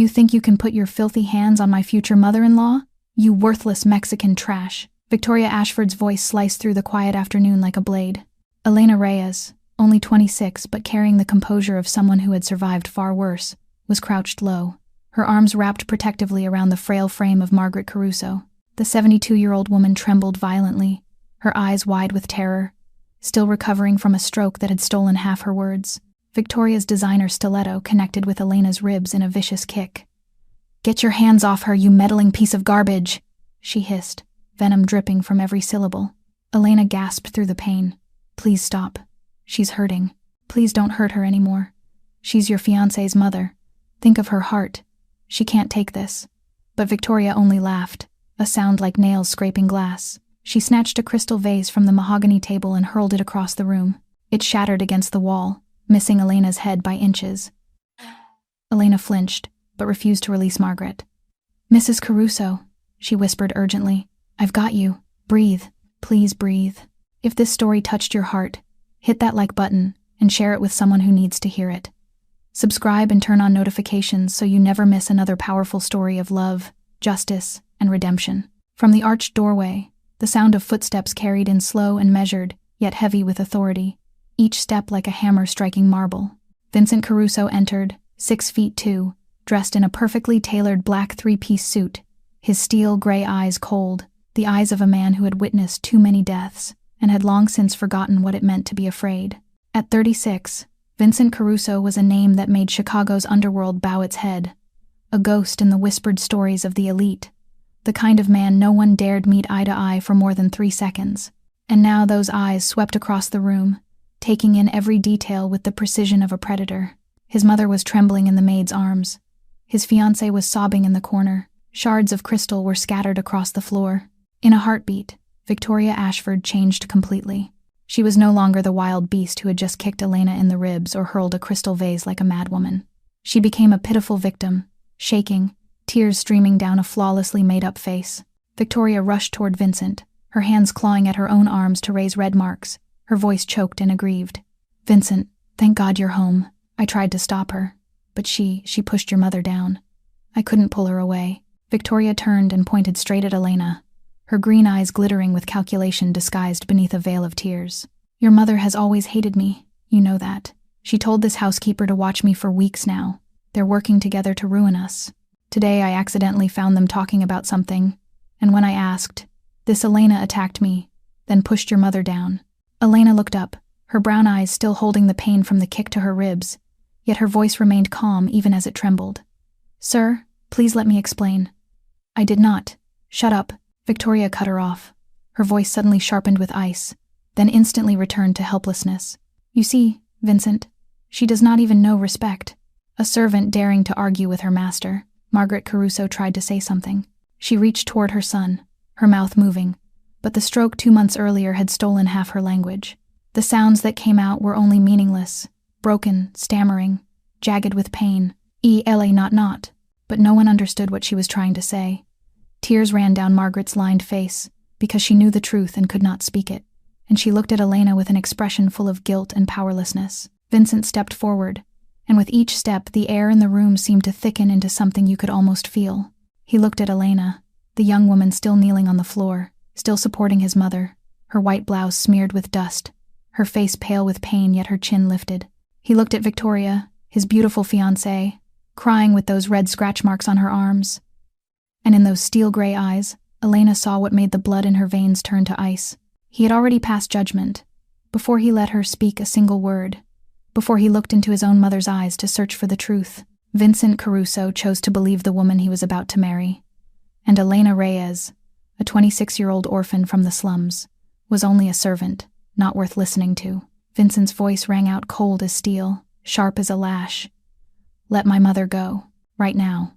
You think you can put your filthy hands on my future mother-in-law? You worthless Mexican trash. Victoria Ashford's voice sliced through the quiet afternoon like a blade. Elena Reyes, only 26 but carrying the composure of someone who had survived far worse, was crouched low, her arms wrapped protectively around the frail frame of Margaret Caruso. The 72-year-old woman trembled violently, her eyes wide with terror, still recovering from a stroke that had stolen half her words. Victoria's designer stiletto connected with Elena's ribs in a vicious kick. "Get your hands off her, you meddling piece of garbage!" she hissed, venom dripping from every syllable. Elena gasped through the pain. "Please stop. She's hurting. Please don't hurt her anymore. She's your fiancé's mother. Think of her heart. She can't take this." But Victoria only laughed, a sound like nails scraping glass. She snatched a crystal vase from the mahogany table and hurled it across the room. It shattered against the wall, missing Elena's head by inches. Elena flinched, but refused to release Margaret. "Mrs. Caruso," she whispered urgently, "I've got you. Breathe. Please breathe. If this story touched your heart, hit that like button and share it with someone who needs to hear it. Subscribe and turn on notifications so you never miss another powerful story of love, justice, and redemption." From the arched doorway, the sound of footsteps carried in slow and measured, yet heavy with authority, each step like a hammer striking marble. Vincent Caruso entered, 6'2", dressed in a perfectly tailored black three-piece suit, his steel gray eyes cold, the eyes of a man who had witnessed too many deaths and had long since forgotten what it meant to be afraid. At 36, Vincent Caruso was a name that made Chicago's underworld bow its head, a ghost in the whispered stories of the elite, the kind of man no one dared meet eye to eye for more than 3 seconds. And now those eyes swept across the room, taking in every detail with the precision of a predator. His mother was trembling in the maid's arms. His fiancée was sobbing in the corner. Shards of crystal were scattered across the floor. In a heartbeat, Victoria Ashford changed completely. She was no longer the wild beast who had just kicked Elena in the ribs or hurled a crystal vase like a madwoman. She became a pitiful victim, shaking, tears streaming down a flawlessly made-up face. Victoria rushed toward Vincent, her hands clawing at her own arms to raise red marks, her voice choked and aggrieved. "Vincent, thank God you're home. I tried to stop her, but she pushed your mother down. I couldn't pull her away." Victoria turned and pointed straight at Elena, her green eyes glittering with calculation disguised beneath a veil of tears. "Your mother has always hated me, you know that. She told this housekeeper to watch me for weeks now. They're working together to ruin us. Today I accidentally found them talking about something, and when I asked, this Elena attacked me, then pushed your mother down." Elena looked up, her brown eyes still holding the pain from the kick to her ribs, yet her voice remained calm even as it trembled. "Sir, please let me explain." "I did not. Shut up." Victoria cut her off. Her voice suddenly sharpened with ice, then instantly returned to helplessness. "You see, Vincent, she does not even know respect." A servant daring to argue with her master, Margaret Caruso tried to say something. She reached toward her son, her mouth moving, but the stroke 2 months earlier had stolen half her language. The sounds that came out were only meaningless, broken, stammering, jagged with pain, not, but no one understood what she was trying to say. Tears ran down Margaret's lined face, because she knew the truth and could not speak it, and she looked at Elena with an expression full of guilt and powerlessness. Vincent stepped forward, and with each step the air in the room seemed to thicken into something you could almost feel. He looked at Elena, the young woman still kneeling on the floor, still supporting his mother, her white blouse smeared with dust, her face pale with pain yet her chin lifted. He looked at Victoria, his beautiful fiancée, crying with those red scratch marks on her arms. And in those steel-gray eyes, Elena saw what made the blood in her veins turn to ice. He had already passed judgment, before he let her speak a single word, before he looked into his own mother's eyes to search for the truth. Vincent Caruso chose to believe the woman he was about to marry, and Elena Reyes, a 26-year-old orphan from the slums, was only a servant, not worth listening to. Vincent's voice rang out cold as steel, sharp as a lash. "Let my mother go, right now."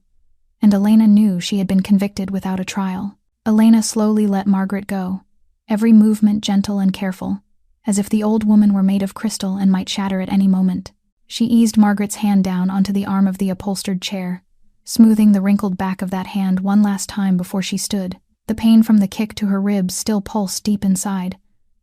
And Elena knew she had been convicted without a trial. Elena slowly let Margaret go, every movement gentle and careful, as if the old woman were made of crystal and might shatter at any moment. She eased Margaret's hand down onto the arm of the upholstered chair, smoothing the wrinkled back of that hand one last time before she stood. The pain from the kick to her ribs still pulsed deep inside,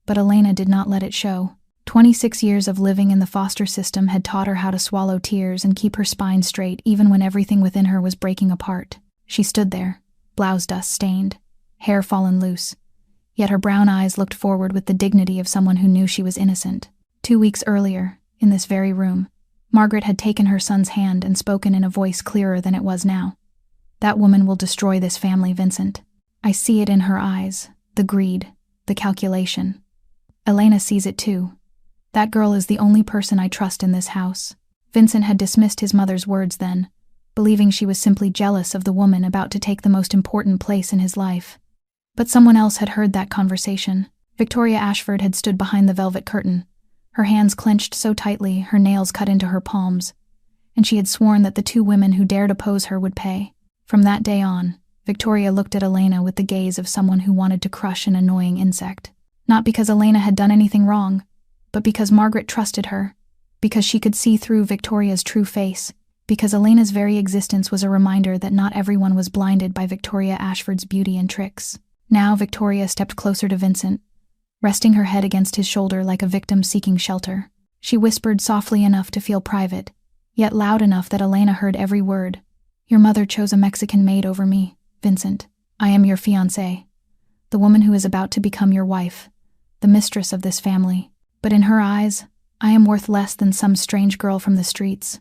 but Elena did not let it show. 26 years of living in the foster system had taught her how to swallow tears and keep her spine straight even when everything within her was breaking apart. She stood there, blouse dust stained, hair fallen loose, yet her brown eyes looked forward with the dignity of someone who knew she was innocent. 2 weeks earlier, in this very room, Margaret had taken her son's hand and spoken in a voice clearer than it was now. "That woman will destroy this family, Vincent. I see it in her eyes, the greed, the calculation. Elena sees it too. That girl is the only person I trust in this house." Vincent had dismissed his mother's words then, believing she was simply jealous of the woman about to take the most important place in his life. But someone else had heard that conversation. Victoria Ashford had stood behind the velvet curtain, her hands clenched so tightly her nails cut into her palms, and she had sworn that the 2 women who dared oppose her would pay. From that day on, Victoria looked at Elena with the gaze of someone who wanted to crush an annoying insect. Not because Elena had done anything wrong, but because Margaret trusted her, because she could see through Victoria's true face, because Elena's very existence was a reminder that not everyone was blinded by Victoria Ashford's beauty and tricks. Now Victoria stepped closer to Vincent, resting her head against his shoulder like a victim seeking shelter. She whispered softly enough to feel private, yet loud enough that Elena heard every word. "Your mother chose a Mexican maid over me, Vincent. I am your fiancée, the woman who is about to become your wife, the mistress of this family. But in her eyes, I am worth less than some strange girl from the streets."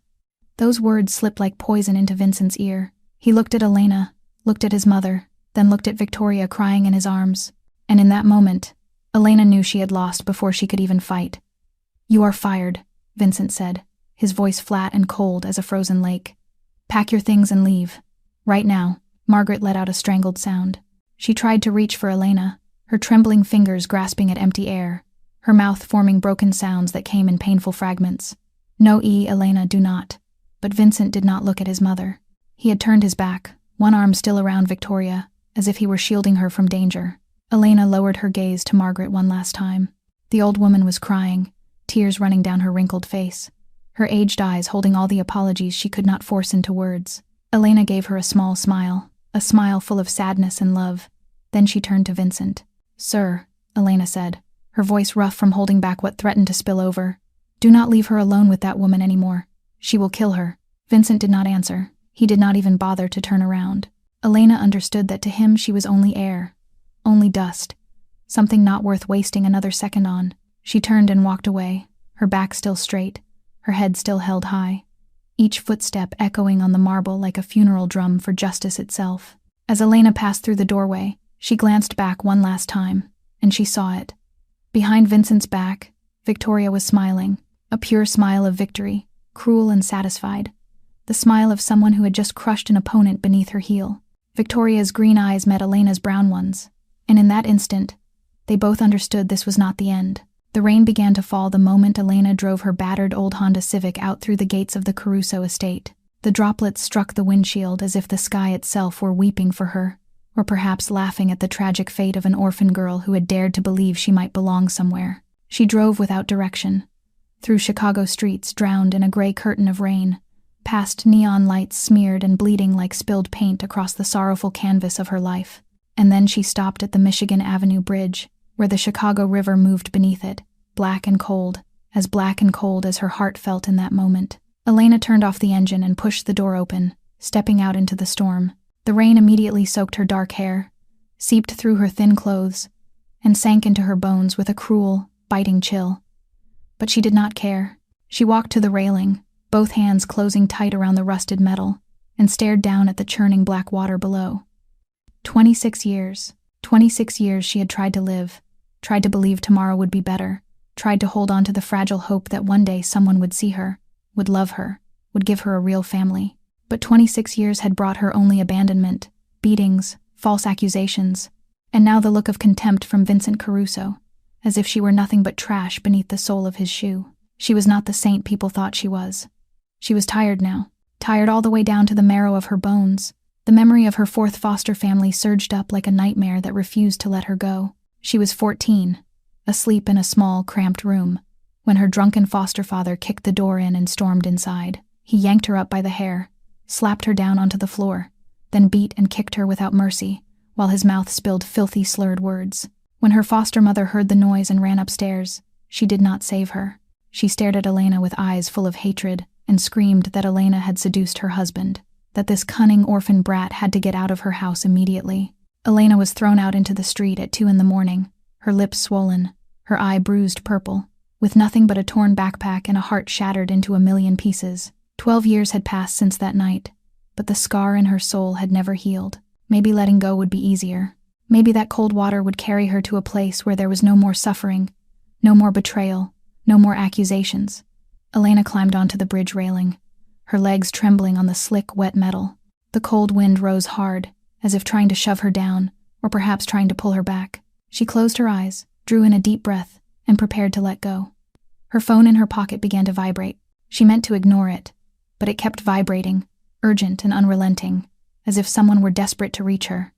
Those words slipped like poison into Vincent's ear. He looked at Elena, looked at his mother, then looked at Victoria crying in his arms. And in that moment, Elena knew she had lost before she could even fight. "You are fired," Vincent said, his voice flat and cold as a frozen lake. "Pack your things and leave. Right now." Margaret let out a strangled sound. She tried to reach for Elena, her trembling fingers grasping at empty air, her mouth forming broken sounds that came in painful fragments. "No, Elena, do not." But Vincent did not look at his mother. He had turned his back, one arm still around Victoria, as if he were shielding her from danger. Elena lowered her gaze to Margaret one last time. The old woman was crying, tears running down her wrinkled face, her aged eyes holding all the apologies she could not force into words. Elena gave her a small smile, a smile full of sadness and love. Then she turned to Vincent. "Sir," Elena said, her voice rough from holding back what threatened to spill over, "do not leave her alone with that woman anymore. She will kill her." Vincent did not answer. He did not even bother to turn around. Elena understood that to him she was only air, only dust, something not worth wasting another second on. She turned and walked away, her back still straight, her head still held high, each footstep echoing on the marble like a funeral drum for justice itself. As Elena passed through the doorway, she glanced back one last time, and she saw it. Behind Vincent's back, Victoria was smiling, a pure smile of victory, cruel and satisfied, the smile of someone who had just crushed an opponent beneath her heel. Victoria's green eyes met Elena's brown ones, and in that instant, they both understood this was not the end. The rain began to fall the moment Elena drove her battered old Honda Civic out through the gates of the Caruso estate. The droplets struck the windshield as if the sky itself were weeping for her, or perhaps laughing at the tragic fate of an orphan girl who had dared to believe she might belong somewhere. She drove without direction, through Chicago streets drowned in a gray curtain of rain, past neon lights smeared and bleeding like spilled paint across the sorrowful canvas of her life. And then she stopped at the Michigan Avenue Bridge, where the Chicago River moved beneath it, black and cold as her heart felt in that moment. Elena turned off the engine and pushed the door open, stepping out into the storm. The rain immediately soaked her dark hair, seeped through her thin clothes, and sank into her bones with a cruel, biting chill. But she did not care. She walked to the railing, both hands closing tight around the rusted metal, and stared down at the churning black water below. 26 years. 26 years she had tried to live, tried to believe tomorrow would be better, tried to hold on to the fragile hope that one day someone would see her, would love her, would give her a real family. But 26 years had brought her only abandonment, beatings, false accusations, and now the look of contempt from Vincent Caruso, as if she were nothing but trash beneath the sole of his shoe. She was not the saint people thought she was. She was tired now, tired all the way down to the marrow of her bones. The memory of her fourth foster family surged up like a nightmare that refused to let her go. She was 14, asleep in a small, cramped room, when her drunken foster father kicked the door in and stormed inside. He yanked her up by the hair, slapped her down onto the floor, then beat and kicked her without mercy, while his mouth spilled filthy, slurred words. When her foster mother heard the noise and ran upstairs, She did not save her. She stared at Elena with eyes full of hatred and screamed that Elena had seduced her husband, that this cunning orphan brat had to get out of her house immediately. Elena was thrown out into the street at 2 a.m, her lips swollen, her eye bruised purple, with nothing but a torn backpack and a heart shattered into a million pieces. 12 years had passed since that night, but the scar in her soul had never healed. Maybe letting go would be easier. Maybe that cold water would carry her to a place where there was no more suffering, no more betrayal, no more accusations. Elena climbed onto the bridge railing, her legs trembling on the slick, wet metal. The cold wind rose hard, as if trying to shove her down, or perhaps trying to pull her back. She closed her eyes, drew in a deep breath, and prepared to let go. Her phone in her pocket began to vibrate. She meant to ignore it, but it kept vibrating, urgent and unrelenting, as if someone were desperate to reach her.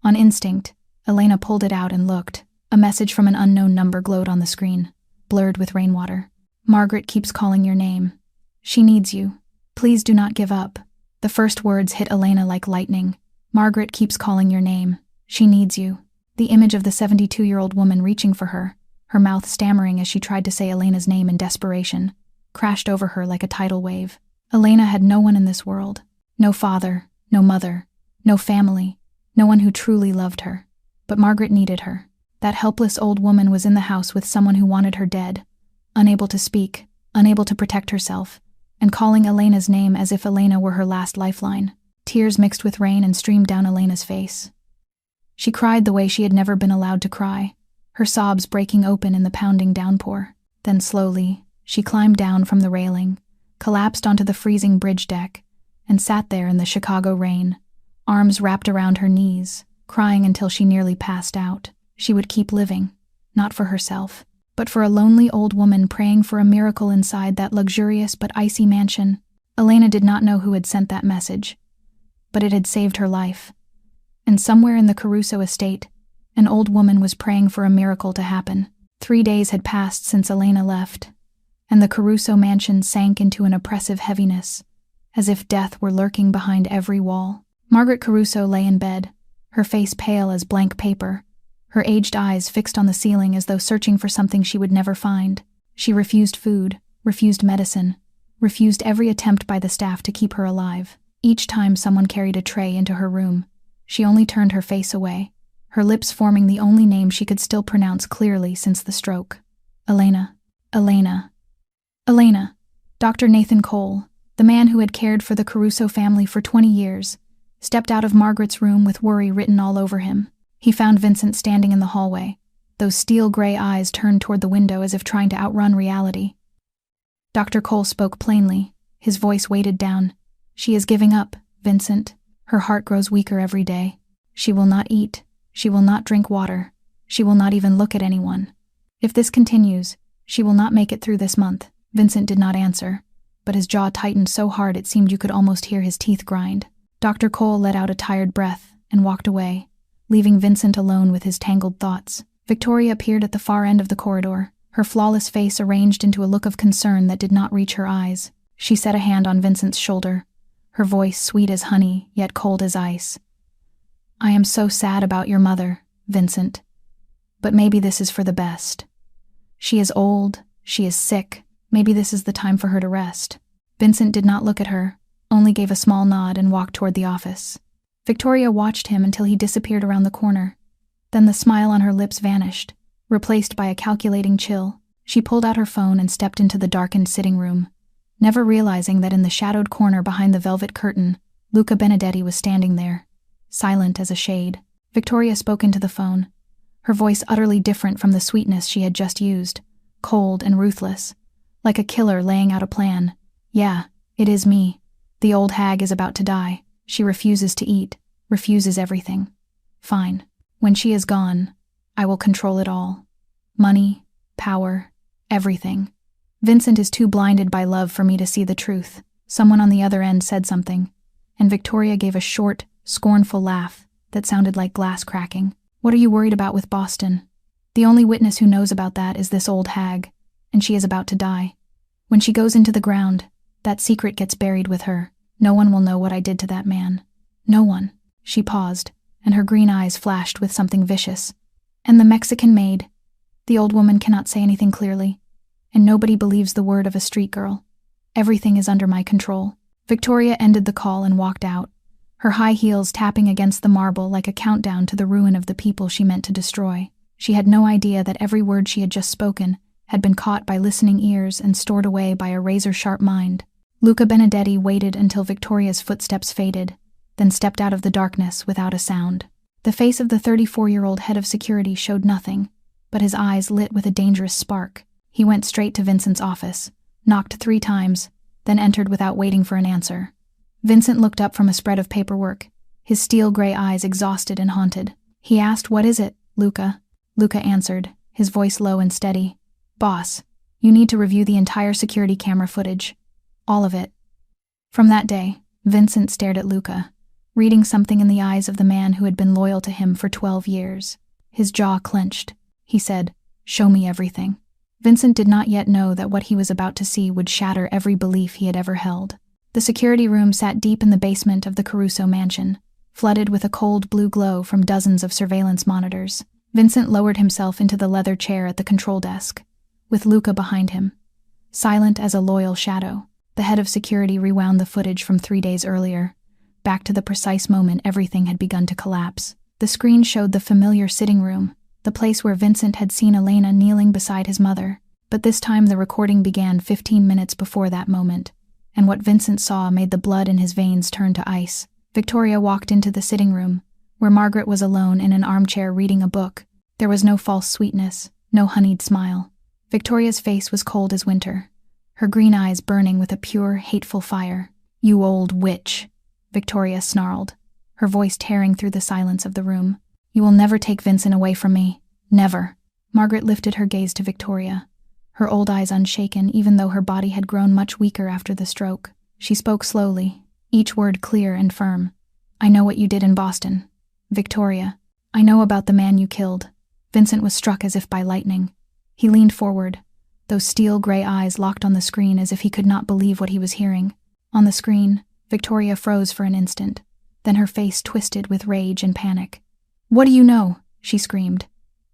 On instinct, Elena pulled it out and looked. A message from an unknown number glowed on the screen, blurred with rainwater. "Margaret keeps calling your name. She needs you. Please do not give up." The first words hit Elena like lightning. "Margaret keeps calling your name. She needs you." The image of the 72-year-old woman reaching for her, her mouth stammering as she tried to say Elena's name in desperation, crashed over her like a tidal wave. Elena had no one in this world. No father, no mother, no family, no one who truly loved her. But Margaret needed her. That helpless old woman was in the house with someone who wanted her dead, unable to speak, unable to protect herself, and calling Elena's name as if Elena were her last lifeline. Tears mixed with rain and streamed down Elena's face. She cried the way she had never been allowed to cry, her sobs breaking open in the pounding downpour. Then slowly, she climbed down from the railing, collapsed onto the freezing bridge deck, and sat there in the Chicago rain, arms wrapped around her knees, crying until she nearly passed out. She would keep living, not for herself, but for a lonely old woman praying for a miracle inside that luxurious but icy mansion. Elena did not know who had sent that message, but it had saved her life. And somewhere in the Caruso estate, an old woman was praying for a miracle to happen. 3 days had passed since Elena left, and the Caruso mansion sank into an oppressive heaviness, as if death were lurking behind every wall. Margaret Caruso lay in bed, her face pale as blank paper, her aged eyes fixed on the ceiling as though searching for something she would never find. She refused food, refused medicine, refused every attempt by the staff to keep her alive. Each time someone carried a tray into her room, she only turned her face away, her lips forming the only name she could still pronounce clearly since the stroke. Elena. Elena. Elena. Dr. Nathan Cole, the man who had cared for the Caruso family for 20 years, stepped out of Margaret's room with worry written all over him. He found Vincent standing in the hallway, those steel-gray eyes turned toward the window as if trying to outrun reality. Dr. Cole spoke plainly, his voice weighted down. "She is giving up, Vincent. Her heart grows weaker every day. She will not eat. She will not drink water. She will not even look at anyone. If this continues, she will not make it through this month." Vincent did not answer, but his jaw tightened so hard it seemed you could almost hear his teeth grind. Dr. Cole let out a tired breath and walked away, leaving Vincent alone with his tangled thoughts. Victoria appeared at the far end of the corridor, her flawless face arranged into a look of concern that did not reach her eyes. She set a hand on Vincent's shoulder, her voice sweet as honey, yet cold as ice. "I am so sad about your mother, Vincent. But maybe this is for the best. She is old, she is sick, maybe this is the time for her to rest." Vincent did not look at her, only gave a small nod and walked toward the office. Victoria watched him until he disappeared around the corner. Then the smile on her lips vanished, replaced by a calculating chill. She pulled out her phone and stepped into the darkened sitting room, never realizing that in the shadowed corner behind the velvet curtain, Luca Benedetti was standing there, silent as a shade. Victoria spoke into the phone, her voice utterly different from the sweetness she had just used, cold and ruthless, like a killer laying out a plan. "Yeah, it is me. The old hag is about to die. She refuses to eat, refuses everything. Fine. When she is gone, I will control it all. Money, power, everything. Vincent is too blinded by love for me to see the truth." Someone on the other end said something, and Victoria gave a short, scornful laugh that sounded like glass cracking. "What are you worried about with Boston? The only witness who knows about that is this old hag, and she is about to die. When she goes into the ground, that secret gets buried with her. No one will know what I did to that man. No one." She paused, and her green eyes flashed with something vicious. "And the Mexican maid. The old woman cannot say anything clearly, and nobody believes the word of a street girl. Everything is under my control. Victoria ended the call and walked out, her high heels tapping against the marble like a countdown to the ruin of the people she meant to destroy. She had no idea that every word she had just spoken had been caught by listening ears and stored away by a razor-sharp mind. Luca Benedetti waited until Victoria's footsteps faded, then stepped out of the darkness without a sound. The face of the 34-year-old head of security showed nothing, but his eyes lit with a dangerous spark. He went straight to Vincent's office, knocked 3 times, then entered without waiting for an answer. Vincent looked up from a spread of paperwork, his steel-gray eyes exhausted and haunted. He asked, "What is it, Luca?" Luca answered, his voice low and steady. "Boss, you need to review the entire security camera footage. All of it." From that day, Vincent stared at Luca, reading something in the eyes of the man who had been loyal to him for 12 years. His jaw clenched. He said, "Show me everything." Vincent did not yet know that what he was about to see would shatter every belief he had ever held. The security room sat deep in the basement of the Caruso mansion, flooded with a cold blue glow from dozens of surveillance monitors. Vincent lowered himself into the leather chair at the control desk, with Luca behind him. Silent as a loyal shadow, the head of security rewound the footage from 3 days earlier, back to the precise moment everything had begun to collapse. The screen showed the familiar sitting room, the place where Vincent had seen Elena kneeling beside his mother, but this time the recording began 15 minutes before that moment, and what Vincent saw made the blood in his veins turn to ice. Victoria walked into the sitting room, where Margaret was alone in an armchair reading a book. There was no false sweetness, no honeyed smile. Victoria's face was cold as winter, her green eyes burning with a pure, hateful fire. "You old witch," Victoria snarled, her voice tearing through the silence of the room. "You will never take Vincent away from me. Never." Margaret lifted her gaze to Victoria, her old eyes unshaken even though her body had grown much weaker after the stroke. She spoke slowly, each word clear and firm. "I know what you did in Boston. Victoria, I know about the man you killed." Vincent was struck as if by lightning. He leaned forward, those steel-gray eyes locked on the screen as if he could not believe what he was hearing. On the screen, Victoria froze for an instant, then her face twisted with rage and panic. "What do you know?" she screamed.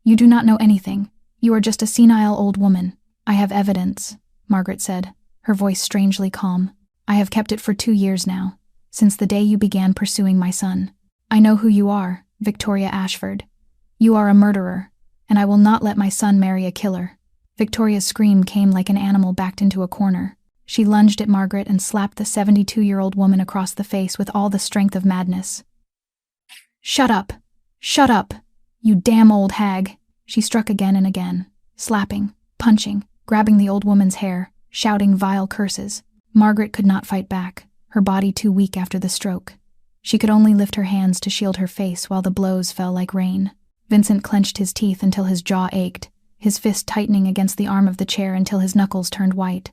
"You do not know anything. You are just a senile old woman." "I have evidence," Margaret said, her voice strangely calm. "I have kept it for 2 years now, since the day you began pursuing my son. I know who you are, Victoria Ashford. You are a murderer, and I will not let my son marry a killer." Victoria's scream came like an animal backed into a corner. She lunged at Margaret and slapped the 72-year-old woman across the face with all the strength of madness. "Shut up! Shut up! You damn old hag!" She struck again and again, slapping, punching, grabbing the old woman's hair, shouting vile curses. Margaret could not fight back, her body too weak after the stroke. She could only lift her hands to shield her face while the blows fell like rain. Vincent clenched his teeth until his jaw ached, his fist tightening against the arm of the chair until his knuckles turned white.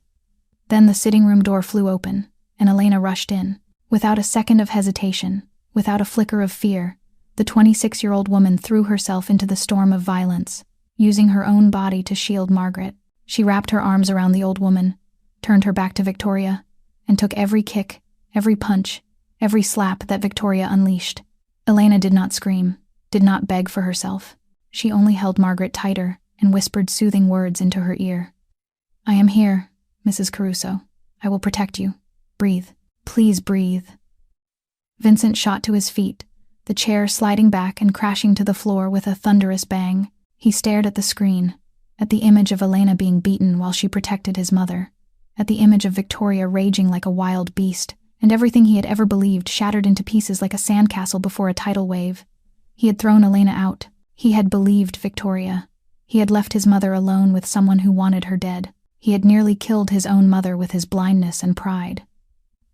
Then the sitting room door flew open, and Elena rushed in. Without a second of hesitation, without a flicker of fear, the 26-year-old woman threw herself into the storm of violence, using her own body to shield Margaret. She wrapped her arms around the old woman, turned her back to Victoria, and took every kick, every punch, every slap that Victoria unleashed. Elena did not scream, did not beg for herself. She only held Margaret tighter and whispered soothing words into her ear. "I am here, Mrs. Caruso. I will protect you. Breathe. Please breathe." Vincent shot to his feet, the chair sliding back and crashing to the floor with a thunderous bang. He stared at the screen, at the image of Elena being beaten while she protected his mother, at the image of Victoria raging like a wild beast, and everything he had ever believed shattered into pieces like a sandcastle before a tidal wave. He had thrown Elena out. He had believed Victoria. He had left his mother alone with someone who wanted her dead. He had nearly killed his own mother with his blindness and pride.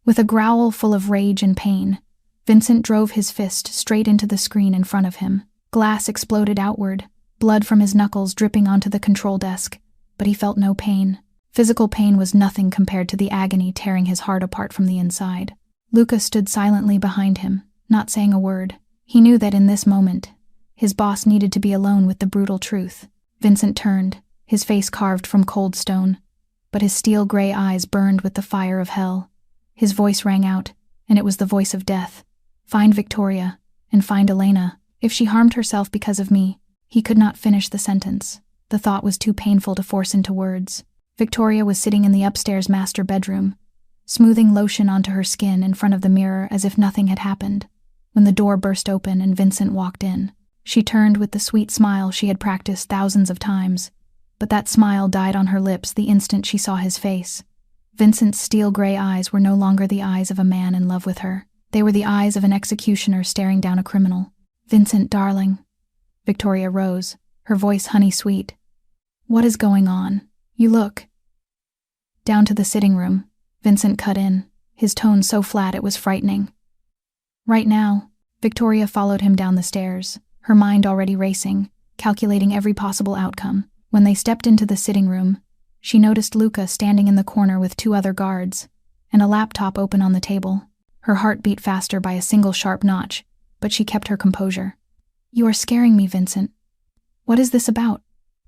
With a growl full of rage and pain, Vincent drove his fist straight into the screen in front of him. Glass exploded outward, blood from his knuckles dripping onto the control desk, but he felt no pain. Physical pain was nothing compared to the agony tearing his heart apart from the inside. Luca stood silently behind him, not saying a word. He knew that in this moment, his boss needed to be alone with the brutal truth. Vincent turned, his face carved from cold stone, but his steel-gray eyes burned with the fire of hell. His voice rang out, and it was the voice of death. "Find Victoria, and find Elena. If she harmed herself because of me..." He could not finish the sentence. The The thought was too painful to force into words. Victoria was sitting in the upstairs master bedroom, smoothing lotion onto her skin in front of the mirror as if nothing had happened, when the door burst open and Vincent walked in. She turned with the sweet smile she had practiced thousands of times, but that smile died on her lips the instant she saw his face. Vincent's steel-gray eyes were no longer the eyes of a man in love with her. They were the eyes of an executioner staring down a criminal. "Vincent, darling." Victoria rose, her voice honey-sweet. "What is going on? You look—" "Down to the sitting room," Vincent cut in, his tone so flat it was frightening. "Right now." Victoria followed him down the stairs, her mind already racing, calculating every possible outcome. When they stepped into the sitting room, she noticed Luca standing in the corner with 2 other guards, and a laptop open on the table. Her heart beat faster by a single sharp notch, but she kept her composure. "You are scaring me, Vincent. What is this about?"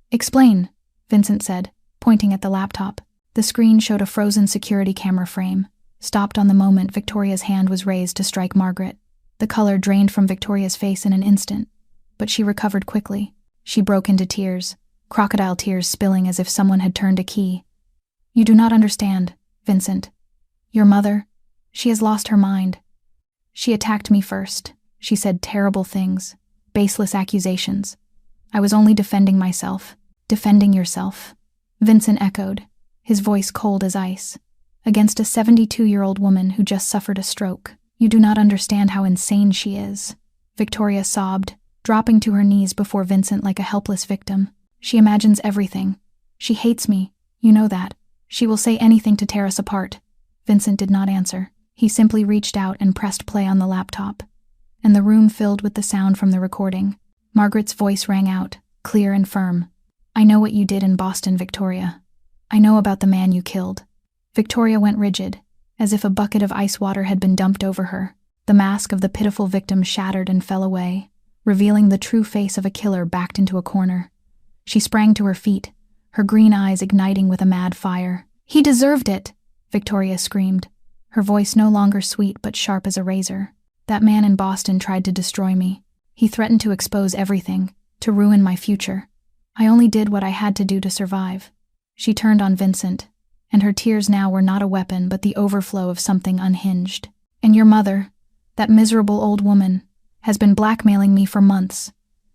"Explain," Vincent said, pointing at the laptop. The screen showed a frozen security camera frame, stopped on the moment Victoria's hand was raised to strike Margaret. The color drained from Victoria's face in an instant, but she recovered quickly. She broke into tears, crocodile tears spilling as if someone had turned a key. "You do not understand, Vincent. Your mother, she has lost her mind. She attacked me first. She said terrible things, baseless accusations. I was only defending myself." "Defending yourself," Vincent echoed, his voice cold as ice. "Against a 72-year-old woman who just suffered a stroke. You do not understand how insane she is." Victoria sobbed, dropping to her knees before Vincent like a helpless victim. "She imagines everything. She hates me, you know that. She will say anything to tear us apart." Vincent did not answer. He simply reached out and pressed play on the laptop, and the room filled with the sound from the recording. Margaret's voice rang out, clear and firm. "I know what you did in Boston, Victoria. I know about the man you killed." Victoria went rigid, as if a bucket of ice water had been dumped over her. The mask of the pitiful victim shattered and fell away, revealing the true face of a killer backed into a corner. She sprang to her feet, her green eyes igniting with a mad fire. "He deserved it!" Victoria screamed, her voice no longer sweet but sharp as a razor. "That man in Boston tried to destroy me. He threatened to expose everything, to ruin my future. I only did what I had to do to survive." She turned on Vincent, and her tears now were not a weapon but the overflow of something unhinged. "And your mother, that miserable old woman, has been blackmailing me for months.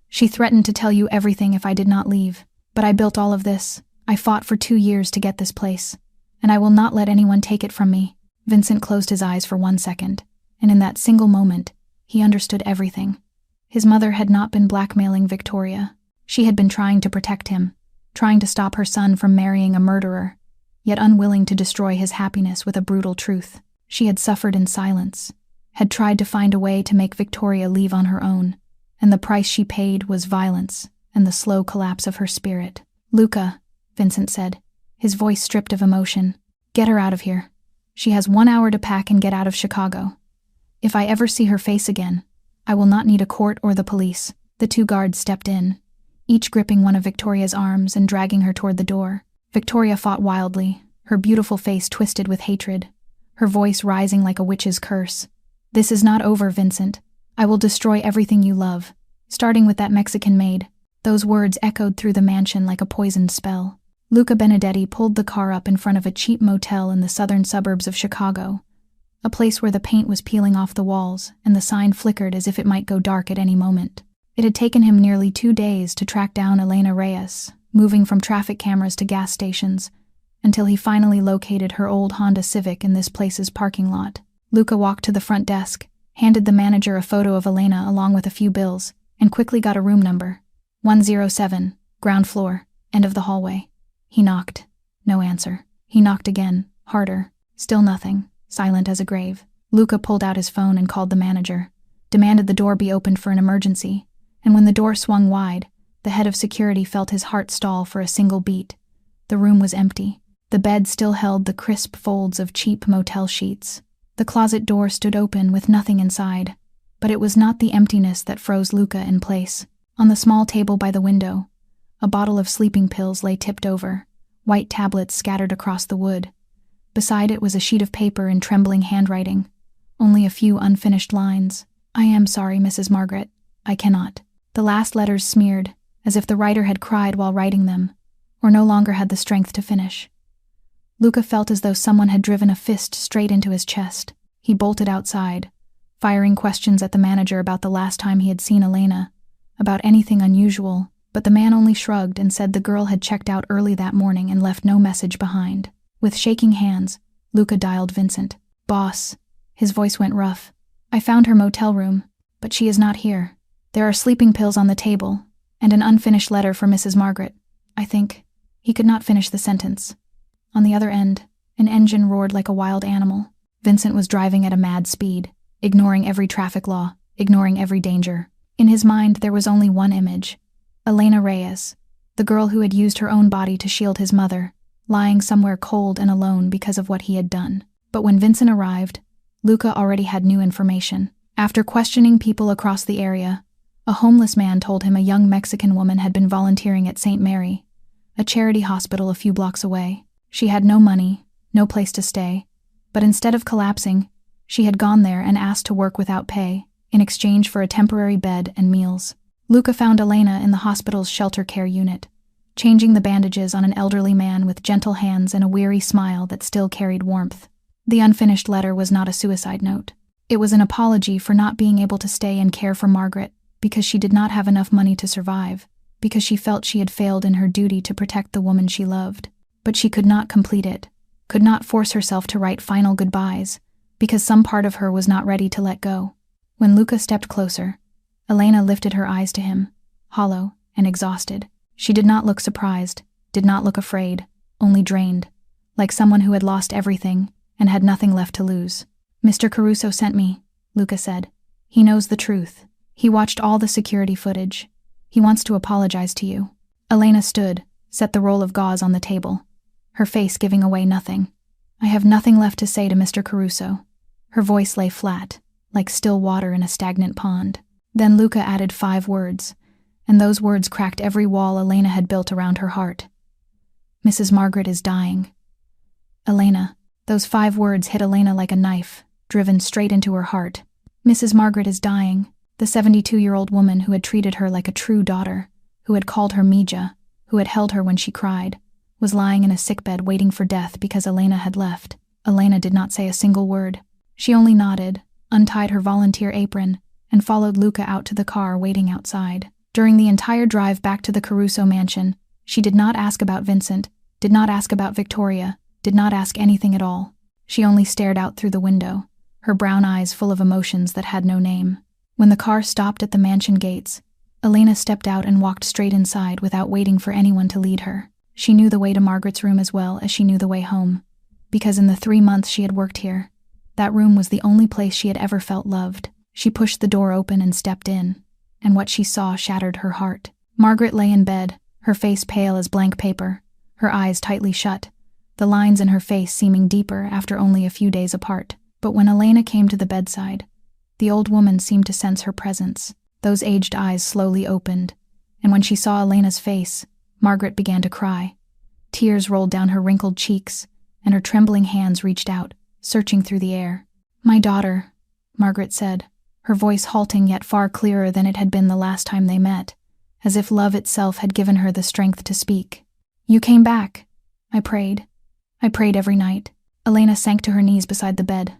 She threatened to tell you everything if I did not leave. But I built all of this. I fought for 2 years to get this place, and I will not let anyone take it from me." Vincent closed his eyes for 1 second, and in that single moment, he understood everything. His mother had not been blackmailing Victoria. She had been trying to protect him, trying to stop her son from marrying a murderer, yet unwilling to destroy his happiness with a brutal truth. She had suffered in silence, had tried to find a way to make Victoria leave on her own, and the price she paid was violence and the slow collapse of her spirit. "Luca," Vincent said, his voice stripped of emotion, "get her out of here. She has 1 hour to pack and get out of Chicago. If I ever see her face again, I will not need a court or the police." The 2 guards stepped in, each gripping one of Victoria's arms and dragging her toward the door. Victoria fought wildly, her beautiful face twisted with hatred, her voice rising like a witch's curse. "This is not over, Vincent. I will destroy everything you love, starting with that Mexican maid." Those words echoed through the mansion like a poisoned spell. Luca Benedetti pulled the car up in front of a cheap motel in the southern suburbs of Chicago, a place where the paint was peeling off the walls and the sign flickered as if it might go dark at any moment. It had taken him nearly 2 days to track down Elena Reyes, moving from traffic cameras to gas stations, until he finally located her old Honda Civic in this place's parking lot. Luca walked to the front desk, handed the manager a photo of Elena along with a few bills, and quickly got a room number. 107, ground floor, end of the hallway. He knocked. No answer. He knocked again, harder. Still nothing, silent as a grave. Luca pulled out his phone and called the manager, demanded the door be opened for an emergency, and when the door swung wide, the head of security felt his heart stall for a single beat. The room was empty. The bed still held the crisp folds of cheap motel sheets. The closet door stood open with nothing inside, but it was not the emptiness that froze Luca in place. On the small table by the window, a bottle of sleeping pills lay tipped over, white tablets scattered across the wood. Beside it was a sheet of paper in trembling handwriting, only a few unfinished lines. "I am sorry, Mrs. Margaret. I cannot." The last letters smeared, as if the writer had cried while writing them, or no longer had the strength to finish. Luca felt as though someone had driven a fist straight into his chest. He bolted outside, firing questions at the manager about the last time he had seen Elena, about anything unusual, but the man only shrugged and said the girl had checked out early that morning and left no message behind. With shaking hands, Luca dialed Vincent. "Boss." His voice went rough. "I found her motel room, but she is not here. There are sleeping pills on the table, and an unfinished letter for Mrs. Margaret, I think." He could not finish the sentence. On the other end, an engine roared like a wild animal. Vincent was driving at a mad speed, ignoring every traffic law, ignoring every danger. In his mind, there was only one image: Elena Reyes, the girl who had used her own body to shield his mother, lying somewhere cold and alone because of what he had done. But when Vincent arrived, Luca already had new information. After questioning people across the area, a homeless man told him a young Mexican woman had been volunteering at St. Mary, a charity hospital a few blocks away. She had no money, no place to stay, but instead of collapsing, she had gone there and asked to work without pay, in exchange for a temporary bed and meals. Luca found Elena in the hospital's shelter care unit, changing the bandages on an elderly man with gentle hands and a weary smile that still carried warmth. The unfinished letter was not a suicide note. It was an apology for not being able to stay and care for Margaret because she did not have enough money to survive, because she felt she had failed in her duty to protect the woman she loved. But she could not complete it, could not force herself to write final goodbyes, because some part of her was not ready to let go. When Luca stepped closer, Elena lifted her eyes to him, hollow and exhausted. She did not look surprised, did not look afraid, only drained, like someone who had lost everything and had nothing left to lose. "Mr. Caruso sent me," Luca said. "He knows the truth. He watched all the security footage. He wants to apologize to you." Elena stood, set the roll of gauze on the table, her face giving away nothing. "I have nothing left to say to Mr. Caruso." Her voice lay flat, like still water in a stagnant pond. Then Luca added 5 words, and those words cracked every wall Elena had built around her heart. "Mrs. Margaret is dying." Elena. Those 5 words hit Elena like a knife, driven straight into her heart. Mrs. Margaret is dying. The 72-year-old woman who had treated her like a true daughter, who had called her Mija, who had held her when she cried, was lying in a sickbed waiting for death because Elena had left. Elena did not say a single word. She only nodded, untied her volunteer apron, and followed Luca out to the car waiting outside. During the entire drive back to the Caruso mansion, she did not ask about Vincent, did not ask about Victoria, did not ask anything at all. She only stared out through the window, her brown eyes full of emotions that had no name. When the car stopped at the mansion gates, Elena stepped out and walked straight inside without waiting for anyone to lead her. She knew the way to Margaret's room as well as she knew the way home, because in the 3 months she had worked here, that room was the only place she had ever felt loved. She pushed the door open and stepped in, and what she saw shattered her heart. Margaret lay in bed, her face pale as blank paper, her eyes tightly shut, the lines in her face seeming deeper after only a few days apart. But when Elena came to the bedside, the old woman seemed to sense her presence. Those aged eyes slowly opened, and when she saw Elena's face, Margaret began to cry. Tears rolled down her wrinkled cheeks, and her trembling hands reached out, searching through the air. "My daughter," Margaret said, her voice halting yet far clearer than it had been the last time they met, as if love itself had given her the strength to speak. "You came back. I prayed. I prayed every night." Elena sank to her knees beside the bed,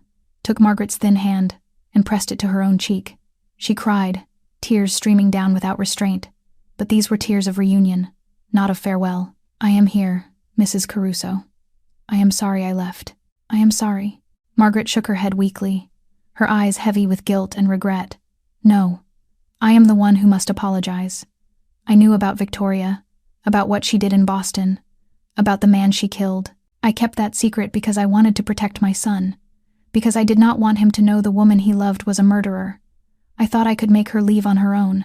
took Margaret's thin hand, and pressed it to her own cheek. She cried, tears streaming down without restraint, but these were tears of reunion, not of farewell. "I am here, Mrs. Caruso. I am sorry I left. I am sorry." Margaret shook her head weakly, her eyes heavy with guilt and regret. "No, I am the one who must apologize. I knew about Victoria, about what she did in Boston, about the man she killed. I kept that secret because I wanted to protect my son, because I did not want him to know the woman he loved was a murderer. I thought I could make her leave on her own,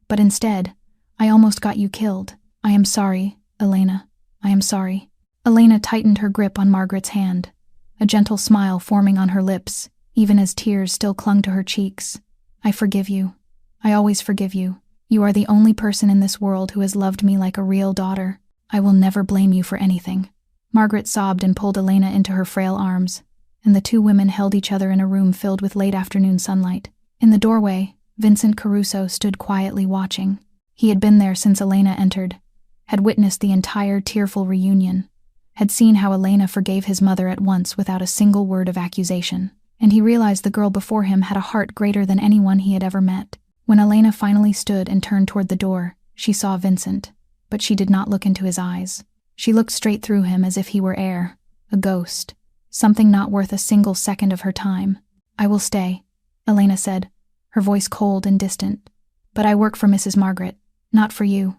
but instead, I almost got you killed. I am sorry, Elena. I am sorry." Elena tightened her grip on Margaret's hand, a gentle smile forming on her lips, even as tears still clung to her cheeks. "I forgive you. I always forgive you. You are the only person in this world who has loved me like a real daughter. I will never blame you for anything." Margaret sobbed and pulled Elena into her frail arms, and the 2 women held each other in a room filled with late afternoon sunlight. In the doorway, Vincent Caruso stood quietly watching. He had been there since Elena entered, had witnessed the entire tearful reunion, had seen how Elena forgave his mother at once without a single word of accusation, and he realized the girl before him had a heart greater than anyone he had ever met. When Elena finally stood and turned toward the door, she saw Vincent, but she did not look into his eyes. She looked straight through him as if he were air, a ghost, something not worth a single second of her time. "I will stay," Elena said, her voice cold and distant. "But I work for Mrs. Margaret, not for you.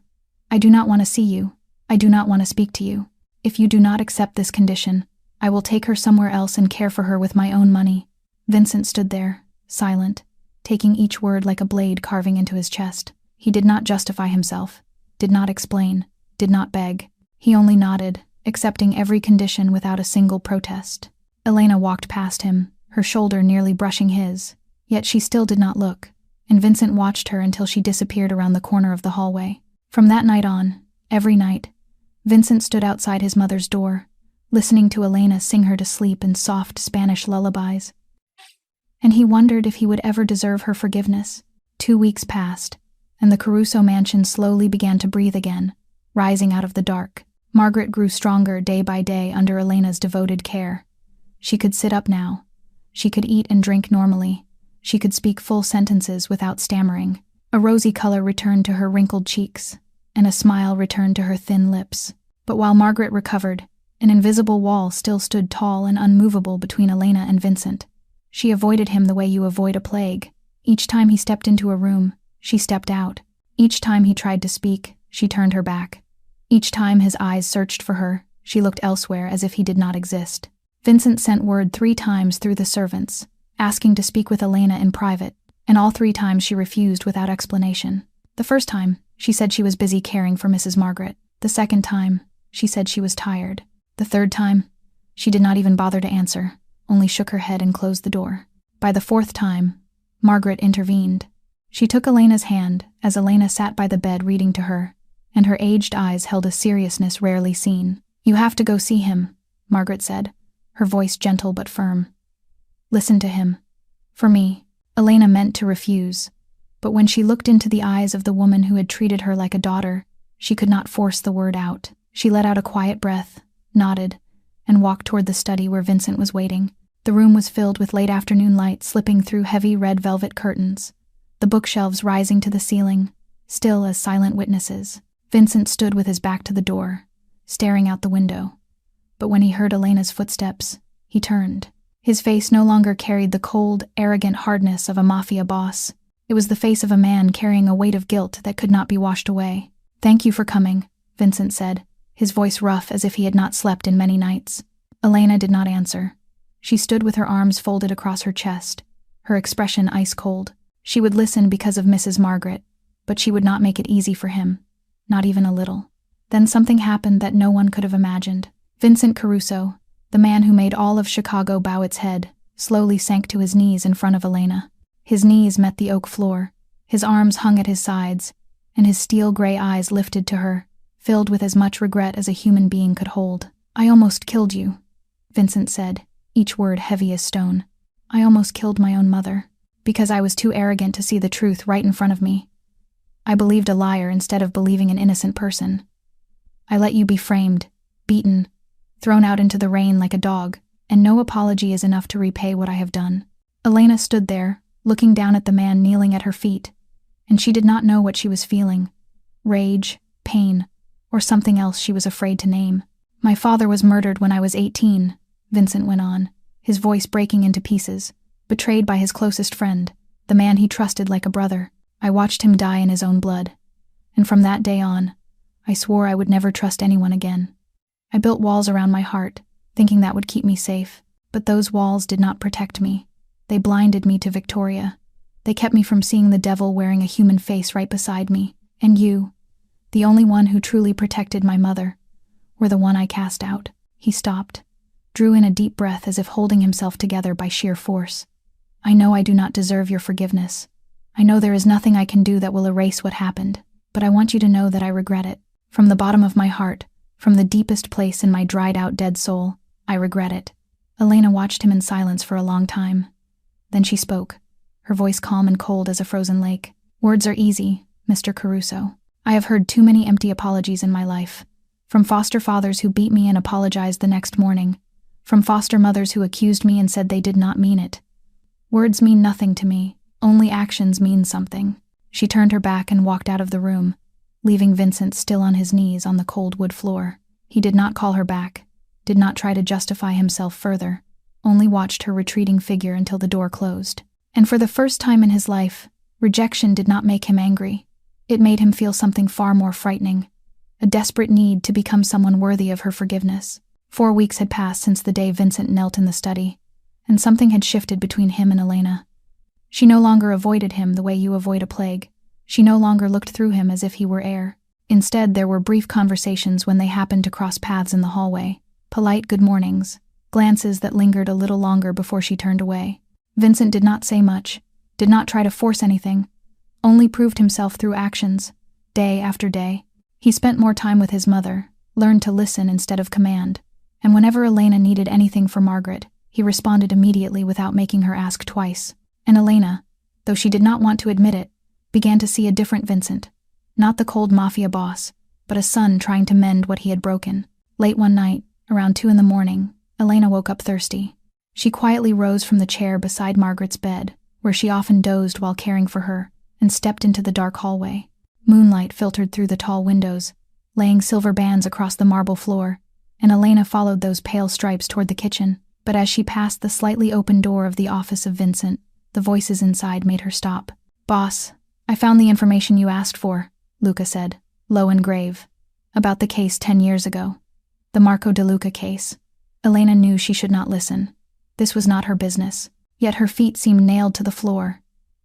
I do not want to see you. I do not want to speak to you. If you do not accept this condition, I will take her somewhere else and care for her with my own money." Vincent stood there, silent, taking each word like a blade carving into his chest. He did not justify himself, did not explain, did not beg. He only nodded, accepting every condition without a single protest. Elena walked past him, her shoulder nearly brushing his, yet she still did not look, and Vincent watched her until she disappeared around the corner of the hallway. From that night on, every night, Vincent stood outside his mother's door, listening to Elena sing her to sleep in soft Spanish lullabies. And he wondered if he would ever deserve her forgiveness. 2 weeks passed, and the Caruso mansion slowly began to breathe again, rising out of the dark. Margaret grew stronger day by day under Elena's devoted care. She could sit up now. She could eat and drink normally. She could speak full sentences without stammering. A rosy color returned to her wrinkled cheeks, and a smile returned to her thin lips. But while Margaret recovered, an invisible wall still stood tall and unmovable between Elena and Vincent. She avoided him the way you avoid a plague. Each time he stepped into a room, she stepped out. Each time he tried to speak, she turned her back. Each time his eyes searched for her, she looked elsewhere as if he did not exist. Vincent sent word 3 times through the servants, asking to speak with Elena in private, and all 3 times she refused without explanation. The first time, she said she was busy caring for Mrs. Margaret. The second time, she said she was tired. The third time, she did not even bother to answer, only shook her head and closed the door. By the 4th time, Margaret intervened. She took Elena's hand as Elena sat by the bed reading to her, and her aged eyes held a seriousness rarely seen. "You have to go see him," Margaret said, her voice gentle but firm. "Listen to him. For me." Elena meant to refuse, but when she looked into the eyes of the woman who had treated her like a daughter, she could not force the word out. She let out a quiet breath, nodded, and walked toward the study where Vincent was waiting. The room was filled with late afternoon light slipping through heavy red velvet curtains, the bookshelves rising to the ceiling, still as silent witnesses. Vincent stood with his back to the door, staring out the window. But when he heard Elena's footsteps, he turned. His face no longer carried the cold, arrogant hardness of a Mafia boss. It was the face of a man carrying a weight of guilt that could not be washed away. "Thank you for coming," Vincent said, his voice rough as if he had not slept in many nights. Elena did not answer. She stood with her arms folded across her chest, her expression ice cold. She would listen because of Mrs. Margaret, but she would not make it easy for him, not even a little. Then something happened that no one could have imagined. Vincent Caruso, the man who made all of Chicago bow its head, slowly sank to his knees in front of Elena. His knees met the oak floor, his arms hung at his sides, and his steel-gray eyes lifted to her, filled with as much regret as a human being could hold. "I almost killed you," Vincent said, each word heavy as stone. "I almost killed my own mother, because I was too arrogant to see the truth right in front of me. I believed a liar instead of believing an innocent person. I let you be framed, beaten, thrown out into the rain like a dog, and no apology is enough to repay what I have done." Elena stood there, looking down at the man kneeling at her feet, and she did not know what she was feeling. Rage, pain, or something else she was afraid to name. "My father was murdered when I was 18, Vincent went on, his voice breaking into pieces, betrayed by his closest friend, the man he trusted like a brother. I watched him die in his own blood, and from that day on, I swore I would never trust anyone again. I built walls around my heart, thinking that would keep me safe, but those walls did not protect me. They blinded me to Victoria. They kept me from seeing the devil wearing a human face right beside me, and you, the only one who truly protected my mother, were the one I cast out." He stopped, drew in a deep breath as if holding himself together by sheer force. "I know I do not deserve your forgiveness. I know there is nothing I can do that will erase what happened, but I want you to know that I regret it. From the bottom of my heart, from the deepest place in my dried-out dead soul, I regret it." Elena watched him in silence for a long time. Then she spoke, her voice calm and cold as a frozen lake. "Words are easy, Mr. Caruso. I have heard too many empty apologies in my life. From foster fathers who beat me and apologized the next morning. From foster mothers who accused me and said they did not mean it. Words mean nothing to me, only actions mean something. She turned her back and walked out of the room, leaving Vincent still on his knees on the cold wood floor. He did not call her back, did not try to justify himself further, only watched her retreating figure until the door closed. And for the first time in his life, rejection did not make him angry. It made him feel something far more frightening, a desperate need to become someone worthy of her forgiveness. 4 weeks had passed since the day Vincent knelt in the study, and something had shifted between him and Elena. She no longer avoided him the way you avoid a plague. She no longer looked through him as if he were air. Instead, there were brief conversations when they happened to cross paths in the hallway, polite good mornings, glances that lingered a little longer before she turned away. Vincent did not say much, did not try to force anything, only proved himself through actions, day after day. He spent more time with his mother, learned to listen instead of command, and whenever Elena needed anything for Margaret, he responded immediately without making her ask twice. And Elena, though she did not want to admit it, began to see a different Vincent. Not the cold Mafia boss, but a son trying to mend what he had broken. Late one night, around 2 a.m, Elena woke up thirsty. She quietly rose from the chair beside Margaret's bed, where she often dozed while caring for her, and stepped into the dark hallway. Moonlight filtered through the tall windows, laying silver bands across the marble floor, and Elena followed those pale stripes toward the kitchen. But as she passed the slightly open door of the office of Vincent, the voices inside made her stop. "Boss, I found the information you asked for," Luca said, low and grave, "about the case 10 years ago. The Marco De Luca case." Elena knew she should not listen. This was not her business, yet her feet seemed nailed to the floor,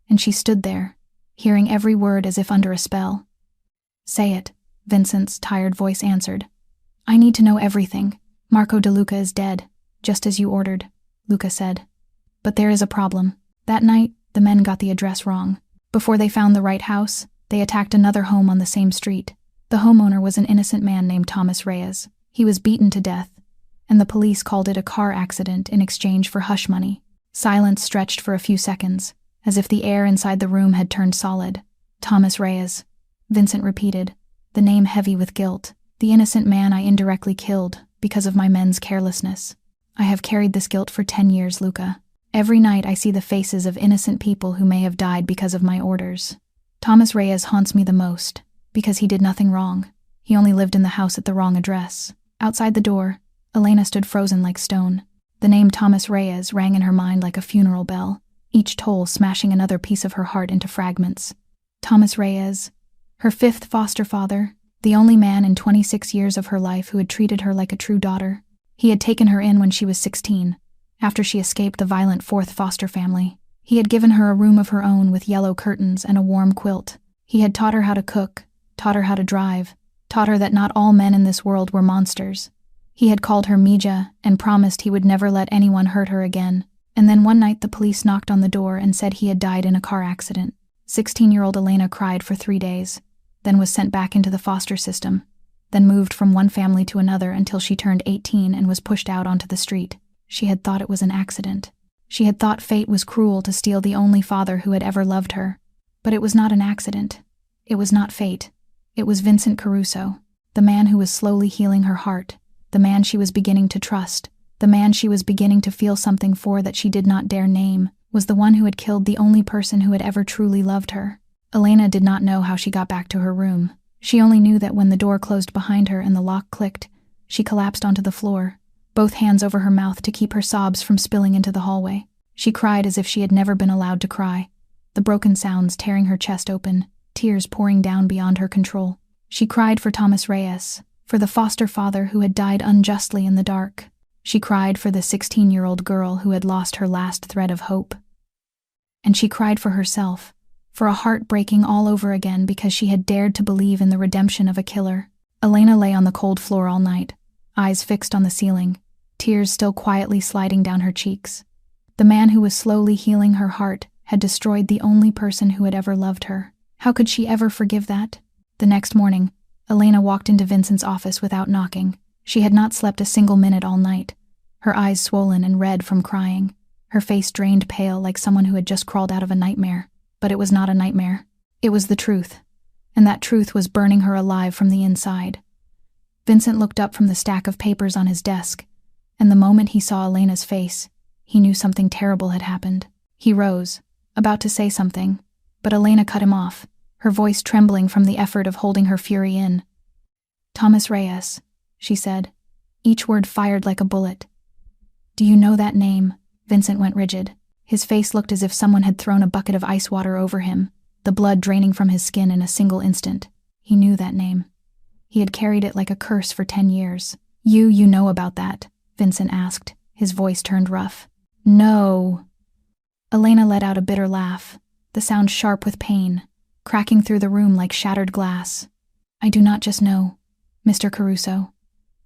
and she stood there, hearing every word as if under a spell. "Say it," Vincent's tired voice answered. "I need to know everything. Marco De Luca is dead, just as you ordered," Luca said. "But there is a problem. That night, the men got the address wrong. Before they found the right house, they attacked another home on the same street. The homeowner was an innocent man named Thomas Reyes. He was beaten to death, and the police called it a car accident in exchange for hush money." Silence stretched for a few seconds, as if the air inside the room had turned solid. "Thomas Reyes," Vincent repeated, the name heavy with guilt. "The innocent man I indirectly killed because of my men's carelessness. I have carried this guilt for 10 years, Luca. Every night I see the faces of innocent people who may have died because of my orders. Thomas Reyes haunts me the most, because he did nothing wrong. He only lived in the house at the wrong address." Outside the door, Elena stood frozen like stone. The name Thomas Reyes rang in her mind like a funeral bell, each toll smashing another piece of her heart into fragments. Thomas Reyes, her 5th foster father, the only man in 26 years of her life who had treated her like a true daughter. He had taken her in when she was 16, after she escaped the violent 4th foster family. He had given her a room of her own with yellow curtains and a warm quilt. He had taught her how to cook, taught her how to drive, taught her that not all men in this world were monsters. He had called her Mija and promised he would never let anyone hurt her again. And then one night the police knocked on the door and said he had died in a car accident. 16-year-old Elena cried for 3 days, then was sent back into the foster system, then moved from one family to another until she turned 18 and was pushed out onto the street. She had thought it was an accident. She had thought fate was cruel to steal the only father who had ever loved her. But it was not an accident. It was not fate. It was Vincent Caruso, the man who was slowly healing her heart, the man she was beginning to trust, the man she was beginning to feel something for that she did not dare name, was the one who had killed the only person who had ever truly loved her. Elena did not know how she got back to her room. She only knew that when the door closed behind her and the lock clicked, she collapsed onto the floor, both hands over her mouth to keep her sobs from spilling into the hallway. She cried as if she had never been allowed to cry, the broken sounds tearing her chest open, tears pouring down beyond her control. She cried for Thomas Reyes, for the foster father who had died unjustly in the dark. She cried for the 16-year-old girl who had lost her last thread of hope. And she cried for herself, for a heart breaking all over again because she had dared to believe in the redemption of a killer. Elena lay on the cold floor all night, eyes fixed on the ceiling, tears still quietly sliding down her cheeks. The man who was slowly healing her heart had destroyed the only person who had ever loved her. How could she ever forgive that? The next morning, Elena walked into Vincent's office without knocking. She had not slept a single minute all night, her eyes swollen and red from crying, her face drained pale like someone who had just crawled out of a nightmare. But it was not a nightmare. It was the truth. and that truth was burning her alive from the inside. Vincent looked up from the stack of papers on his desk, and the moment he saw Elena's face, he knew something terrible had happened. He rose, about to say something, but Elena cut him off, her voice trembling from the effort of holding her fury in. "Thomas Reyes," she said, each word fired like a bullet. "Do you know that name?" Vincent went rigid. His face looked as if someone had thrown a bucket of ice water over him, the blood draining from his skin in a single instant. He knew that name. He had carried it like a curse for 10 years. You know about that?" Vincent asked, his voice turned rough. "No." Elena let out a bitter laugh, the sound sharp with pain, cracking through the room like shattered glass. "I do not just know, Mr. Caruso.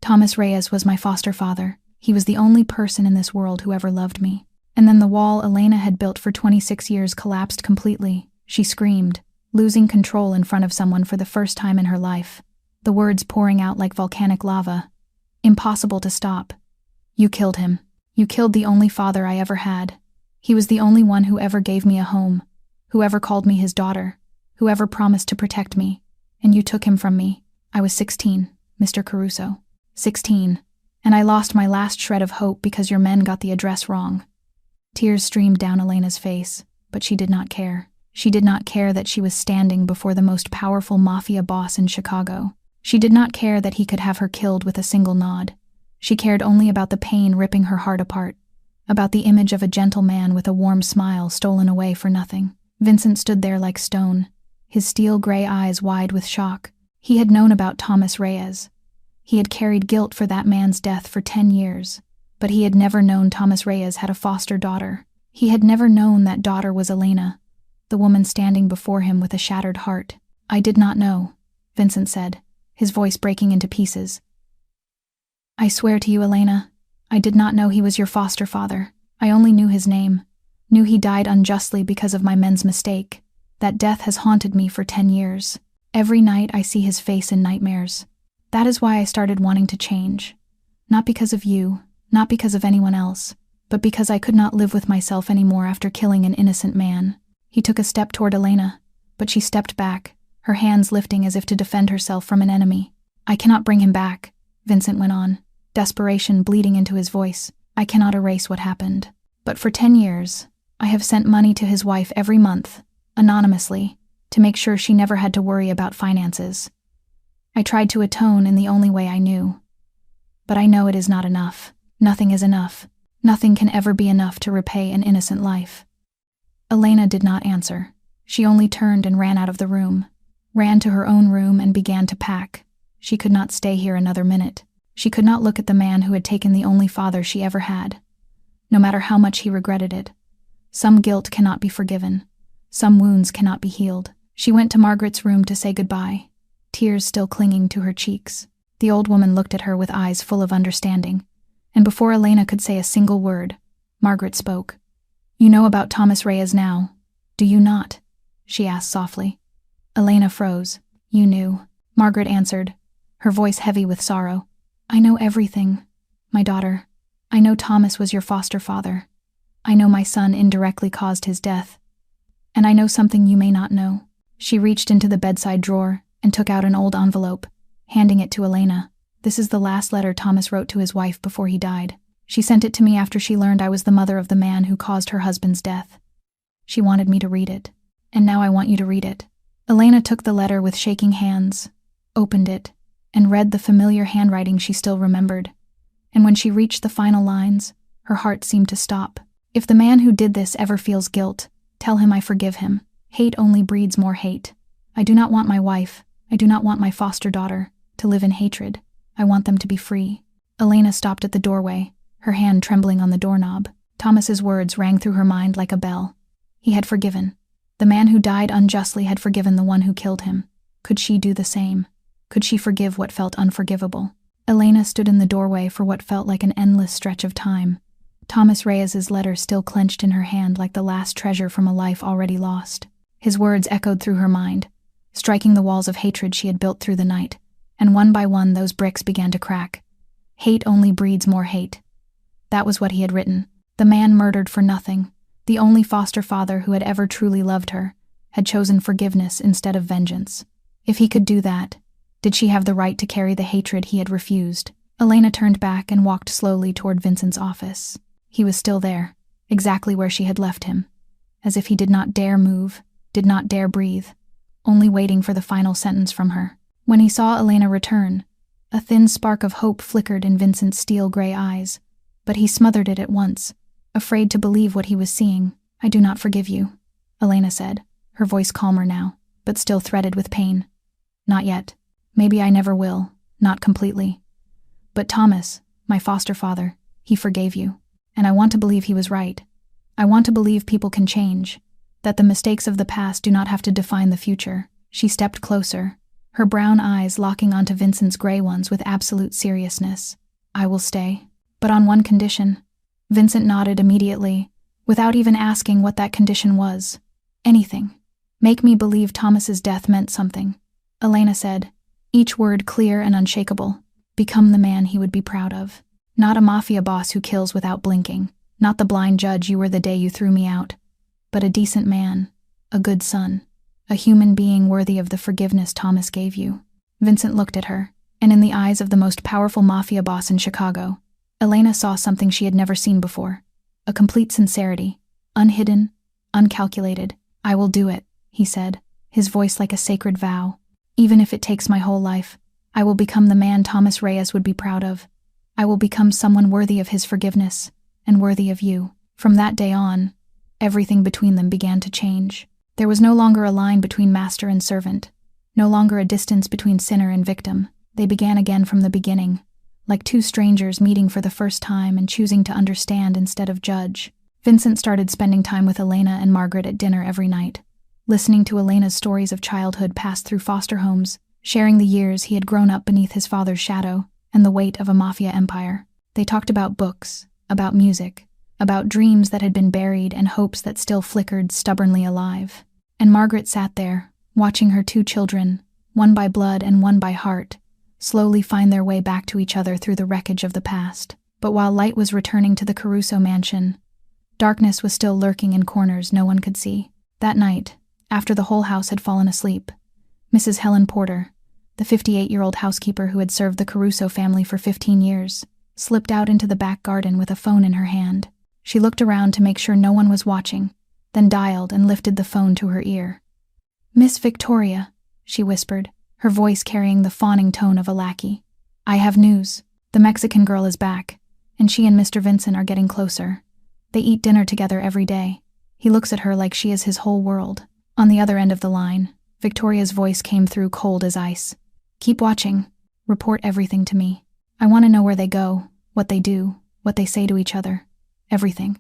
Thomas Reyes was my foster father. He was the only person in this world who ever loved me." And then the wall Elena had built for 26 years collapsed completely. She screamed, losing control in front of someone for the first time in her life, the words pouring out like volcanic lava. Impossible to stop. "You killed him. You killed the only father I ever had. He was the only one who ever gave me a home, who ever called me his daughter, who ever promised to protect me. And you took him from me. I was 16, Mr. Caruso. 16. And I lost my last shred of hope because your men got the address wrong." Tears streamed down Elena's face, but she did not care. She did not care that she was standing before the most powerful Mafia boss in Chicago. She did not care that he could have her killed with a single nod. She cared only about the pain ripping her heart apart, about the image of a gentle man with a warm smile stolen away for nothing. Vincent stood there like stone, his steel-gray eyes wide with shock. He had known about Thomas Reyes. He had carried guilt for that man's death for 10 years, but he had never known Thomas Reyes had a foster daughter. He had never known that daughter was Elena, the woman standing before him with a shattered heart. "I did not know," Vincent said, his voice breaking into pieces. "I swear to you, Elena, I did not know he was your foster father. I only knew his name, knew he died unjustly because of my men's mistake. That death has haunted me for 10 years. Every night I see his face in nightmares. That is why I started wanting to change. Not because of you, not because of anyone else, but because I could not live with myself anymore after killing an innocent man." He took a step toward Elena, but she stepped back, her hands lifting as if to defend herself from an enemy. "I cannot bring him back," Vincent went on, desperation bleeding into his voice. "I cannot erase what happened. But for 10 years, I have sent money to his wife every month, anonymously, to make sure she never had to worry about finances. I tried to atone in the only way I knew. But I know it is not enough. Nothing is enough. Nothing can ever be enough to repay an innocent life." Elena did not answer. She only turned and ran out of the room, ran to her own room and began to pack. She could not stay here another minute. She could not look at the man who had taken the only father she ever had, no matter how much he regretted it. Some guilt cannot be forgiven. Some wounds cannot be healed. She went to Margaret's room to say goodbye, tears still clinging to her cheeks. The old woman looked at her with eyes full of understanding, and before Elena could say a single word, Margaret spoke. "You know about Thomas Reyes now, do you not?" she asked softly. Elena froze. "You knew," Margaret answered, her voice heavy with sorrow. "I know everything, my daughter. I know Thomas was your foster father. I know my son indirectly caused his death. And I know something you may not know." She reached into the bedside drawer and took out an old envelope, handing it to Elena. "This is the last letter Thomas wrote to his wife before he died. She sent it to me after she learned I was the mother of the man who caused her husband's death. She wanted me to read it, and now I want you to read it." Elena took the letter with shaking hands, opened it, and read the familiar handwriting she still remembered. And when she reached the final lines, her heart seemed to stop. "If the man who did this ever feels guilt, tell him I forgive him. Hate only breeds more hate. I do not want my wife, I do not want my foster daughter, to live in hatred. I want them to be free." Elena stopped at the doorway, her hand trembling on the doorknob. Thomas's words rang through her mind like a bell. He had forgiven. The man who died unjustly had forgiven the one who killed him. Could she do the same? Could she forgive what felt unforgivable? Elena stood in the doorway for what felt like an endless stretch of time, Thomas Reyes's letter still clenched in her hand like the last treasure from a life already lost. His words echoed through her mind, striking the walls of hatred she had built through the night, and one by one those bricks began to crack. Hate only breeds more hate. That was what he had written. The man murdered for nothing, the only foster father who had ever truly loved her, had chosen forgiveness instead of vengeance. If he could do that, did she have the right to carry the hatred he had refused? Elena turned back and walked slowly toward Vincent's office. He was still there, exactly where she had left him, as if he did not dare move, did not dare breathe, only waiting for the final sentence from her. When he saw Elena return, a thin spark of hope flickered in Vincent's steel-gray eyes, but he smothered it at once, afraid to believe what he was seeing. "I do not forgive you," Elena said, her voice calmer now, but still threaded with pain. "Not yet. Maybe I never will, not completely. But Thomas, my foster father, he forgave you. And I want to believe he was right. I want to believe people can change, that the mistakes of the past do not have to define the future." She stepped closer, her brown eyes locking onto Vincent's gray ones with absolute seriousness. "I will stay, but on one condition." Vincent nodded immediately, without even asking what that condition was. "Anything. Make me believe Thomas's death meant something," Elena said, each word clear and unshakable. "Become the man he would be proud of. Not a mafia boss who kills without blinking, not the blind judge you were the day you threw me out, but a decent man, a good son, a human being worthy of the forgiveness Thomas gave you." Vincent looked at her, and in the eyes of the most powerful mafia boss in Chicago, Elena saw something she had never seen before, a complete sincerity, unhidden, uncalculated. "I will do it," he said, his voice like a sacred vow. "Even if it takes my whole life, I will become the man Thomas Reyes would be proud of. I will become someone worthy of his forgiveness, and worthy of you." From that day on, everything between them began to change. There was no longer a line between master and servant, no longer a distance between sinner and victim. They began again from the beginning, like two strangers meeting for the first time and choosing to understand instead of judge. Vincent started spending time with Elena and Margaret at dinner every night, listening to Elena's stories of childhood passed through foster homes, sharing the years he had grown up beneath his father's shadow and the weight of a mafia empire. They talked about books, about music, about dreams that had been buried and hopes that still flickered stubbornly alive. And Margaret sat there, watching her two children, one by blood and one by heart, slowly find their way back to each other through the wreckage of the past. But while light was returning to the Caruso mansion, darkness was still lurking in corners no one could see. That night, after the whole house had fallen asleep, Mrs. Helen Porter, the 58-year-old housekeeper who had served the Caruso family for 15 years, slipped out into the back garden with a phone in her hand. She looked around to make sure no one was watching, then dialed and lifted the phone to her ear. "Miss Victoria," she whispered, her voice carrying the fawning tone of a lackey. "I have news. The Mexican girl is back, and she and Mr. Vincent are getting closer. They eat dinner together every day. He looks at her like she is his whole world." On the other end of the line, Victoria's voice came through cold as ice. "Keep watching. Report everything to me. I want to know where they go, what they do, what they say to each other. Everything."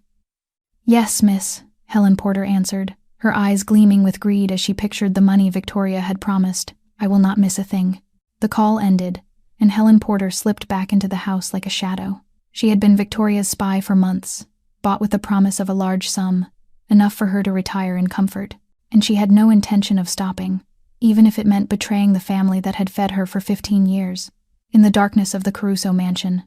"Yes, miss," Helen Porter answered, her eyes gleaming with greed as she pictured the money Victoria had promised. "I will not miss a thing." The call ended, and Helen Porter slipped back into the house like a shadow. She had been Victoria's spy for months, bought with the promise of a large sum, enough for her to retire in comfort, and she had no intention of stopping, even if it meant betraying the family that had fed her for 15 years. In the darkness of the Caruso mansion,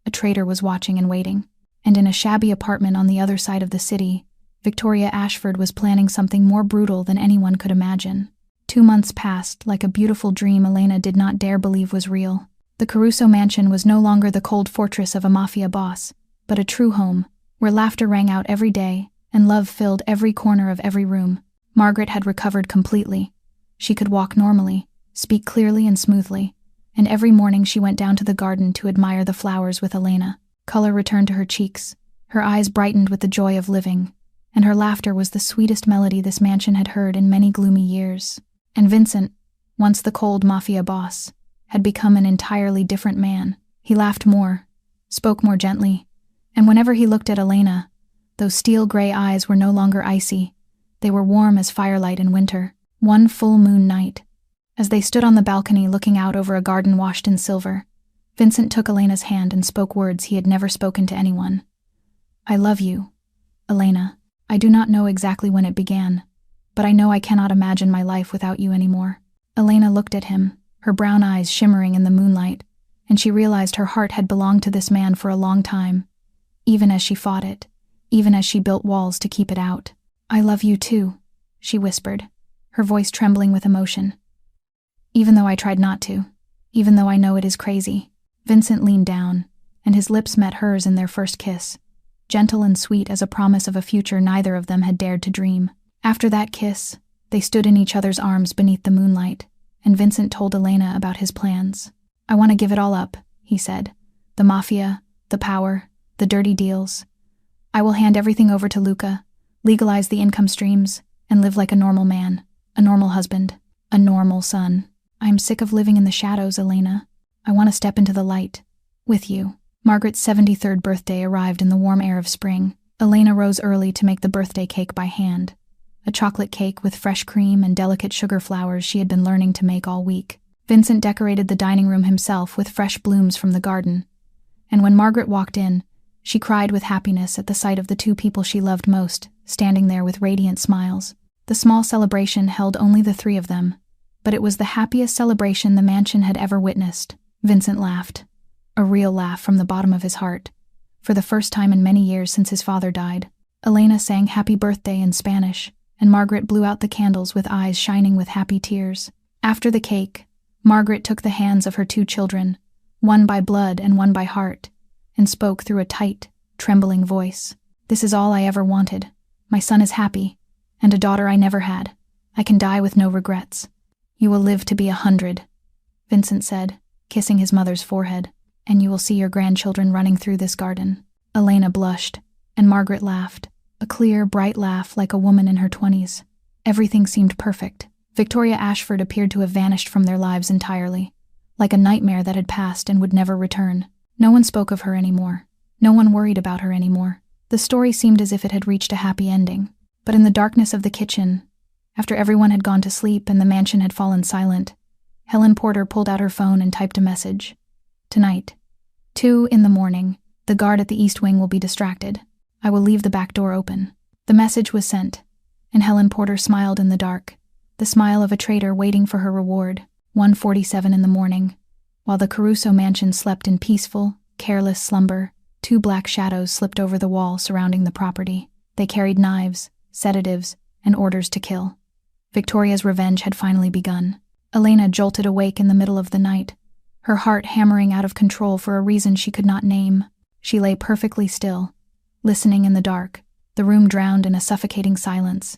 a traitor was watching and waiting, and in a shabby apartment on the other side of the city, Victoria Ashford was planning something more brutal than anyone could imagine. 2 months passed like a beautiful dream Elena did not dare believe was real. The Caruso mansion was no longer the cold fortress of a mafia boss, but a true home, where laughter rang out every day and love filled every corner of every room. Margaret had recovered completely. She could walk normally, speak clearly and smoothly, and every morning she went down to the garden to admire the flowers with Elena. Color returned to her cheeks, her eyes brightened with the joy of living, and her laughter was the sweetest melody this mansion had heard in many gloomy years. And Vincent, once the cold mafia boss, had become an entirely different man. He laughed more, spoke more gently, and whenever he looked at Elena, those steel-gray eyes were no longer icy. They were warm as firelight in winter. One full moon night, as they stood on the balcony looking out over a garden washed in silver, Vincent took Elena's hand and spoke words he had never spoken to anyone. "I love you, Elena. I do not know exactly when it began, but I know I cannot imagine my life without you anymore." Elena looked at him, her brown eyes shimmering in the moonlight, and she realized her heart had belonged to this man for a long time, even as she fought it, even as she built walls to keep it out. "I love you too," she whispered, her voice trembling with emotion. Even though I tried not to. Even though I know it is crazy. Vincent leaned down, and his lips met hers in their first kiss, gentle and sweet as a promise of a future neither of them had dared to dream. After that kiss, they stood in each other's arms beneath the moonlight, and Vincent told Elena about his plans. I want to give it all up, he said. The Mafia, the power, the dirty deals. I will hand everything over to Luca, legalize the income streams, and live like a normal man, a normal husband, a normal son. I am sick of living in the shadows, Elena. I want to step into the light. With you. Margaret's 73rd birthday arrived in the warm air of spring. Elena rose early to make the birthday cake by hand. A chocolate cake with fresh cream and delicate sugar flowers she had been learning to make all week. Vincent decorated the dining room himself with fresh blooms from the garden. And when Margaret walked in, she cried with happiness at the sight of the two people she loved most, standing there with radiant smiles. The small celebration held only the three of them, but it was the happiest celebration the mansion had ever witnessed. Vincent laughed. A real laugh from the bottom of his heart. For the first time in many years since his father died, Elena sang Happy Birthday in Spanish, and Margaret blew out the candles with eyes shining with happy tears. After the cake, Margaret took the hands of her two children, one by blood and one by heart, and spoke through a tight, trembling voice. This is all I ever wanted. My son is happy, and a daughter I never had. I can die with no regrets. You will live to be 100, Vincent said, kissing his mother's forehead, and you will see your grandchildren running through this garden. Elena blushed, and Margaret laughed, a clear, bright laugh like a woman in her 20s. Everything seemed perfect. Victoria Ashford appeared to have vanished from their lives entirely, like a nightmare that had passed and would never return. No one spoke of her anymore. No one worried about her anymore. The story seemed as if it had reached a happy ending. But in the darkness of the kitchen, after everyone had gone to sleep and the mansion had fallen silent, Helen Porter pulled out her phone and typed a message. Tonight, 2 a.m, the guard at the East Wing will be distracted. I will leave the back door open. The message was sent, and Helen Porter smiled in the dark, the smile of a traitor waiting for her reward. 1:47 a.m, while the Caruso mansion slept in peaceful, careless slumber, 2 black shadows slipped over the wall surrounding the property. They carried knives, sedatives, and orders to kill. Victoria's revenge had finally begun. Elena jolted awake in the middle of the night, her heart hammering out of control for a reason she could not name. She lay perfectly still, listening in the dark, the room drowned in a suffocating silence.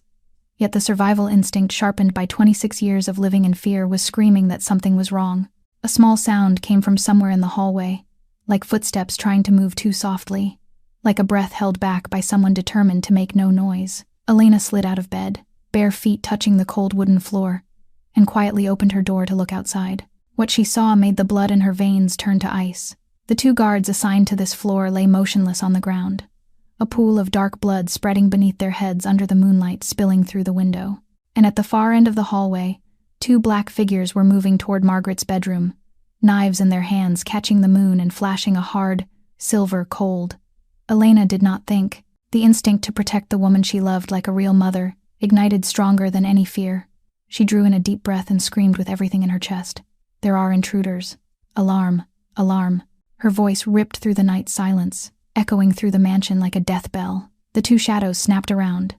Yet the survival instinct sharpened by 26 years of living in fear was screaming that something was wrong. A small sound came from somewhere in the hallway, like footsteps trying to move too softly, like a breath held back by someone determined to make no noise. Elena slid out of bed, bare feet touching the cold wooden floor, and quietly opened her door to look outside. What she saw made the blood in her veins turn to ice. The 2 guards assigned to this floor lay motionless on the ground, a pool of dark blood spreading beneath their heads under the moonlight spilling through the window. And at the far end of the hallway, 2 black figures were moving toward Margaret's bedroom, knives in their hands catching the moon and flashing a hard, silver cold. Elena did not think. The instinct to protect the woman she loved like a real mother ignited stronger than any fear. She drew in a deep breath and screamed with everything in her chest. There are intruders. Alarm, alarm. Her voice ripped through the night silence, echoing through the mansion like a death bell. The 2 shadows snapped around,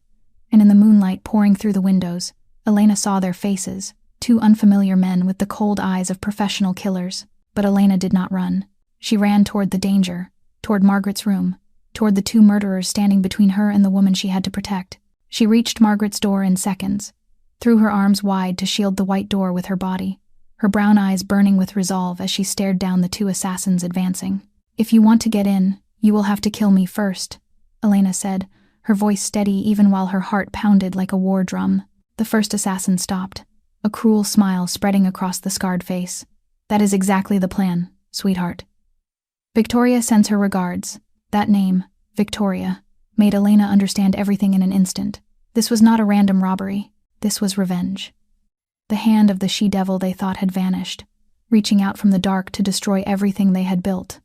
and in the moonlight pouring through the windows, Elena saw their faces, 2 unfamiliar men with the cold eyes of professional killers. But Elena did not run. She ran toward the danger, toward Margaret's room, toward the 2 murderers standing between her and the woman she had to protect. She reached Margaret's door in seconds, threw her arms wide to shield the white door with her body, her brown eyes burning with resolve as she stared down the 2 assassins advancing. If you want to get in, you will have to kill me first, Elena said, her voice steady even while her heart pounded like a war drum. The first assassin stopped, a cruel smile spreading across the scarred face. That is exactly the plan, sweetheart. Victoria sends her regards. That name, Victoria, made Elena understand everything in an instant. This was not a random robbery. This was revenge. The hand of the she-devil they thought had vanished, reaching out from the dark to destroy everything they had built.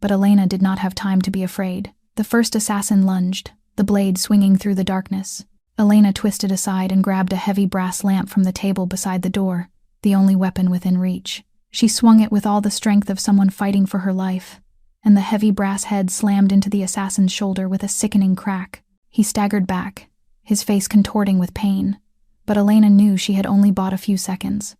But Elena did not have time to be afraid. The first assassin lunged, the blade swinging through the darkness. Elena twisted aside and grabbed a heavy brass lamp from the table beside the door, the only weapon within reach. She swung it with all the strength of someone fighting for her life, and the heavy brass head slammed into the assassin's shoulder with a sickening crack. He staggered back, his face contorting with pain, but Elena knew she had only bought a few seconds.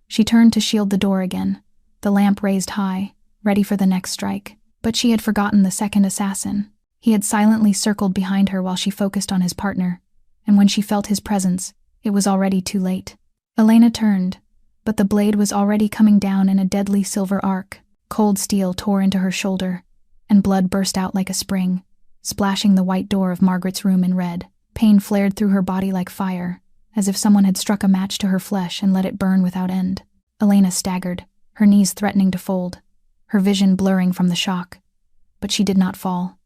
She turned to shield the door again, the lamp raised high, ready for the next strike. But she had forgotten the second assassin. He had silently circled behind her while she focused on his partner, and when she felt his presence, it was already too late. Elena turned, but the blade was already coming down in a deadly silver arc. Cold steel tore into her shoulder, and blood burst out like a spring, splashing the white door of Margaret's room in red. Pain flared through her body like fire, as if someone had struck a match to her flesh and let it burn without end. Elena staggered, her knees threatening to fold, her vision blurring from the shock. But she did not fall.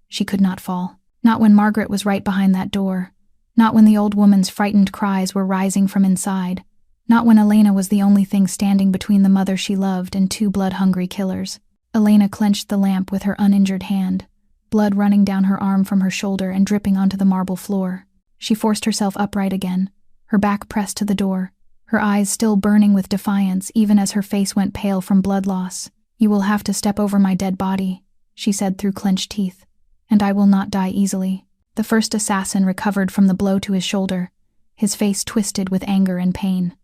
She could not fall. Not when Margaret was right behind that door. Not when the old woman's frightened cries were rising from inside. Not when Elena was the only thing standing between the mother she loved and two blood-hungry killers. Elena clenched the lamp with her uninjured hand, blood running down her arm from her shoulder and dripping onto the marble floor. She forced herself upright again, her back pressed to the door, her eyes still burning with defiance even as her face went pale from blood loss. "You will have to step over my dead body," she said through clenched teeth, "and I will not die easily." The first assassin recovered from the blow to his shoulder, his face twisted with anger and pain.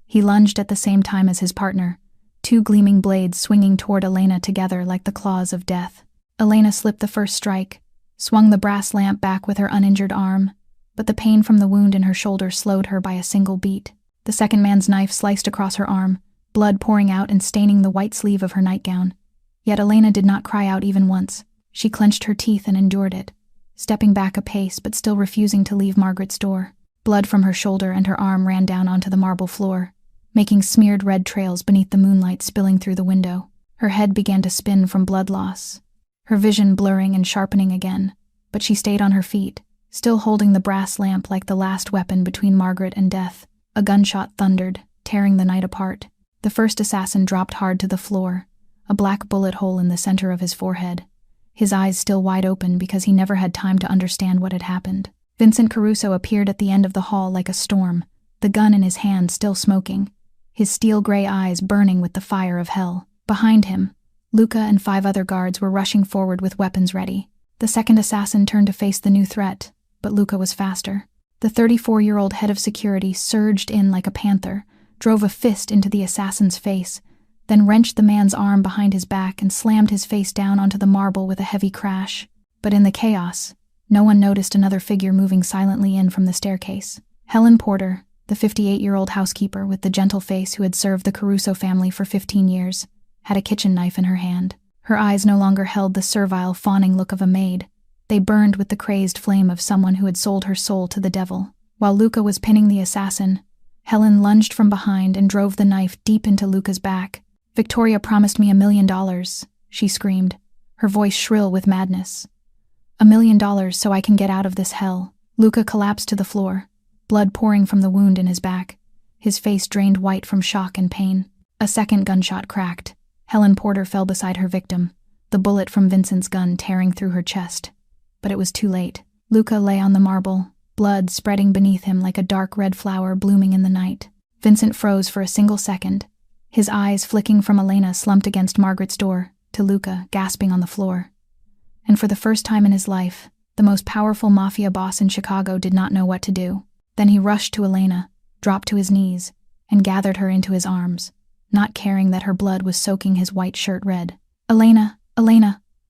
He lunged at the same time as his partner, two gleaming blades swinging toward Elena together like the claws of death. Elena slipped the first strike, swung the brass lamp back with her uninjured arm, but the pain from the wound in her shoulder slowed her by a single beat. The second man's knife sliced across her arm, blood pouring out and staining the white sleeve of her nightgown. Yet Elena did not cry out even once. She clenched her teeth and endured it, stepping back a pace but still refusing to leave Margaret's door. Blood from her shoulder and her arm ran down onto the marble floor, making smeared red trails beneath the moonlight spilling through the window. Her head began to spin from blood loss, her vision blurring and sharpening again, but she stayed on her feet, still holding the brass lamp like the last weapon between Margaret and death. A gunshot thundered, tearing the night apart. The first assassin dropped hard to the floor, a black bullet hole in the center of his forehead, his eyes still wide open because he never had time to understand what had happened. Vincent Caruso appeared at the end of the hall like a storm, the gun in his hand still smoking, his steel-gray eyes burning with the fire of hell. Behind him, Luca and 5 other guards were rushing forward with weapons ready. The second assassin turned to face the new threat, but Luca was faster. The 34-year-old head of security surged in like a panther, drove a fist into the assassin's face, then wrenched the man's arm behind his back and slammed his face down onto the marble with a heavy crash. But in the chaos, no one noticed another figure moving silently in from the staircase. Helen Porter, the 58-year-old housekeeper with the gentle face who had served the Caruso family for 15 years, had a kitchen knife in her hand. Her eyes no longer held the servile, fawning look of a maid. They burned with the crazed flame of someone who had sold her soul to the devil. While Luca was pinning the assassin, Helen lunged from behind and drove the knife deep into Luca's back. "Victoria promised me $1 million, she screamed, her voice shrill with madness. $1 million so I can get out of this hell." Luca collapsed to the floor, blood pouring from the wound in his back, his face drained white from shock and pain. A second gunshot cracked. Helen Porter fell beside her victim, the bullet from Vincent's gun tearing through her chest. But it was too late. Luca lay on the marble, blood spreading beneath him like a dark red flower blooming in the night. Vincent froze for a single second, his eyes flicking from Elena slumped against Margaret's door, to Luca gasping on the floor. And for the first time in his life, the most powerful mafia boss in Chicago did not know what to do. Then he rushed to Elena, dropped to his knees, and gathered her into his arms, not caring that her blood was soaking his white shirt red. Elena,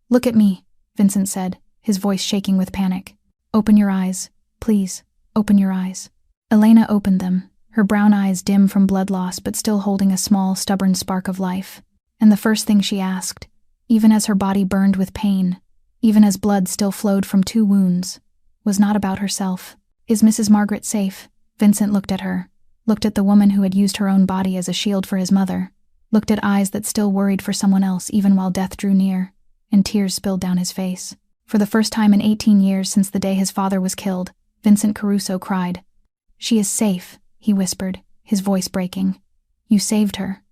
look at me," Vincent said, his voice shaking with panic. "Open your eyes, please, open your eyes." Elena opened them, her brown eyes dim from blood loss but still holding a small, stubborn spark of life. And the first thing she asked, even as her body burned with pain, even as blood still flowed from 2 wounds, was not about herself. "Is Mrs. Margaret safe?" Vincent looked at her, looked at the woman who had used her own body as a shield for his mother, looked at eyes that still worried for someone else even while death drew near, and tears spilled down his face. For the first time in 18 years since the day his father was killed, Vincent Caruso cried. "She is safe," he whispered, his voice breaking. "You saved her."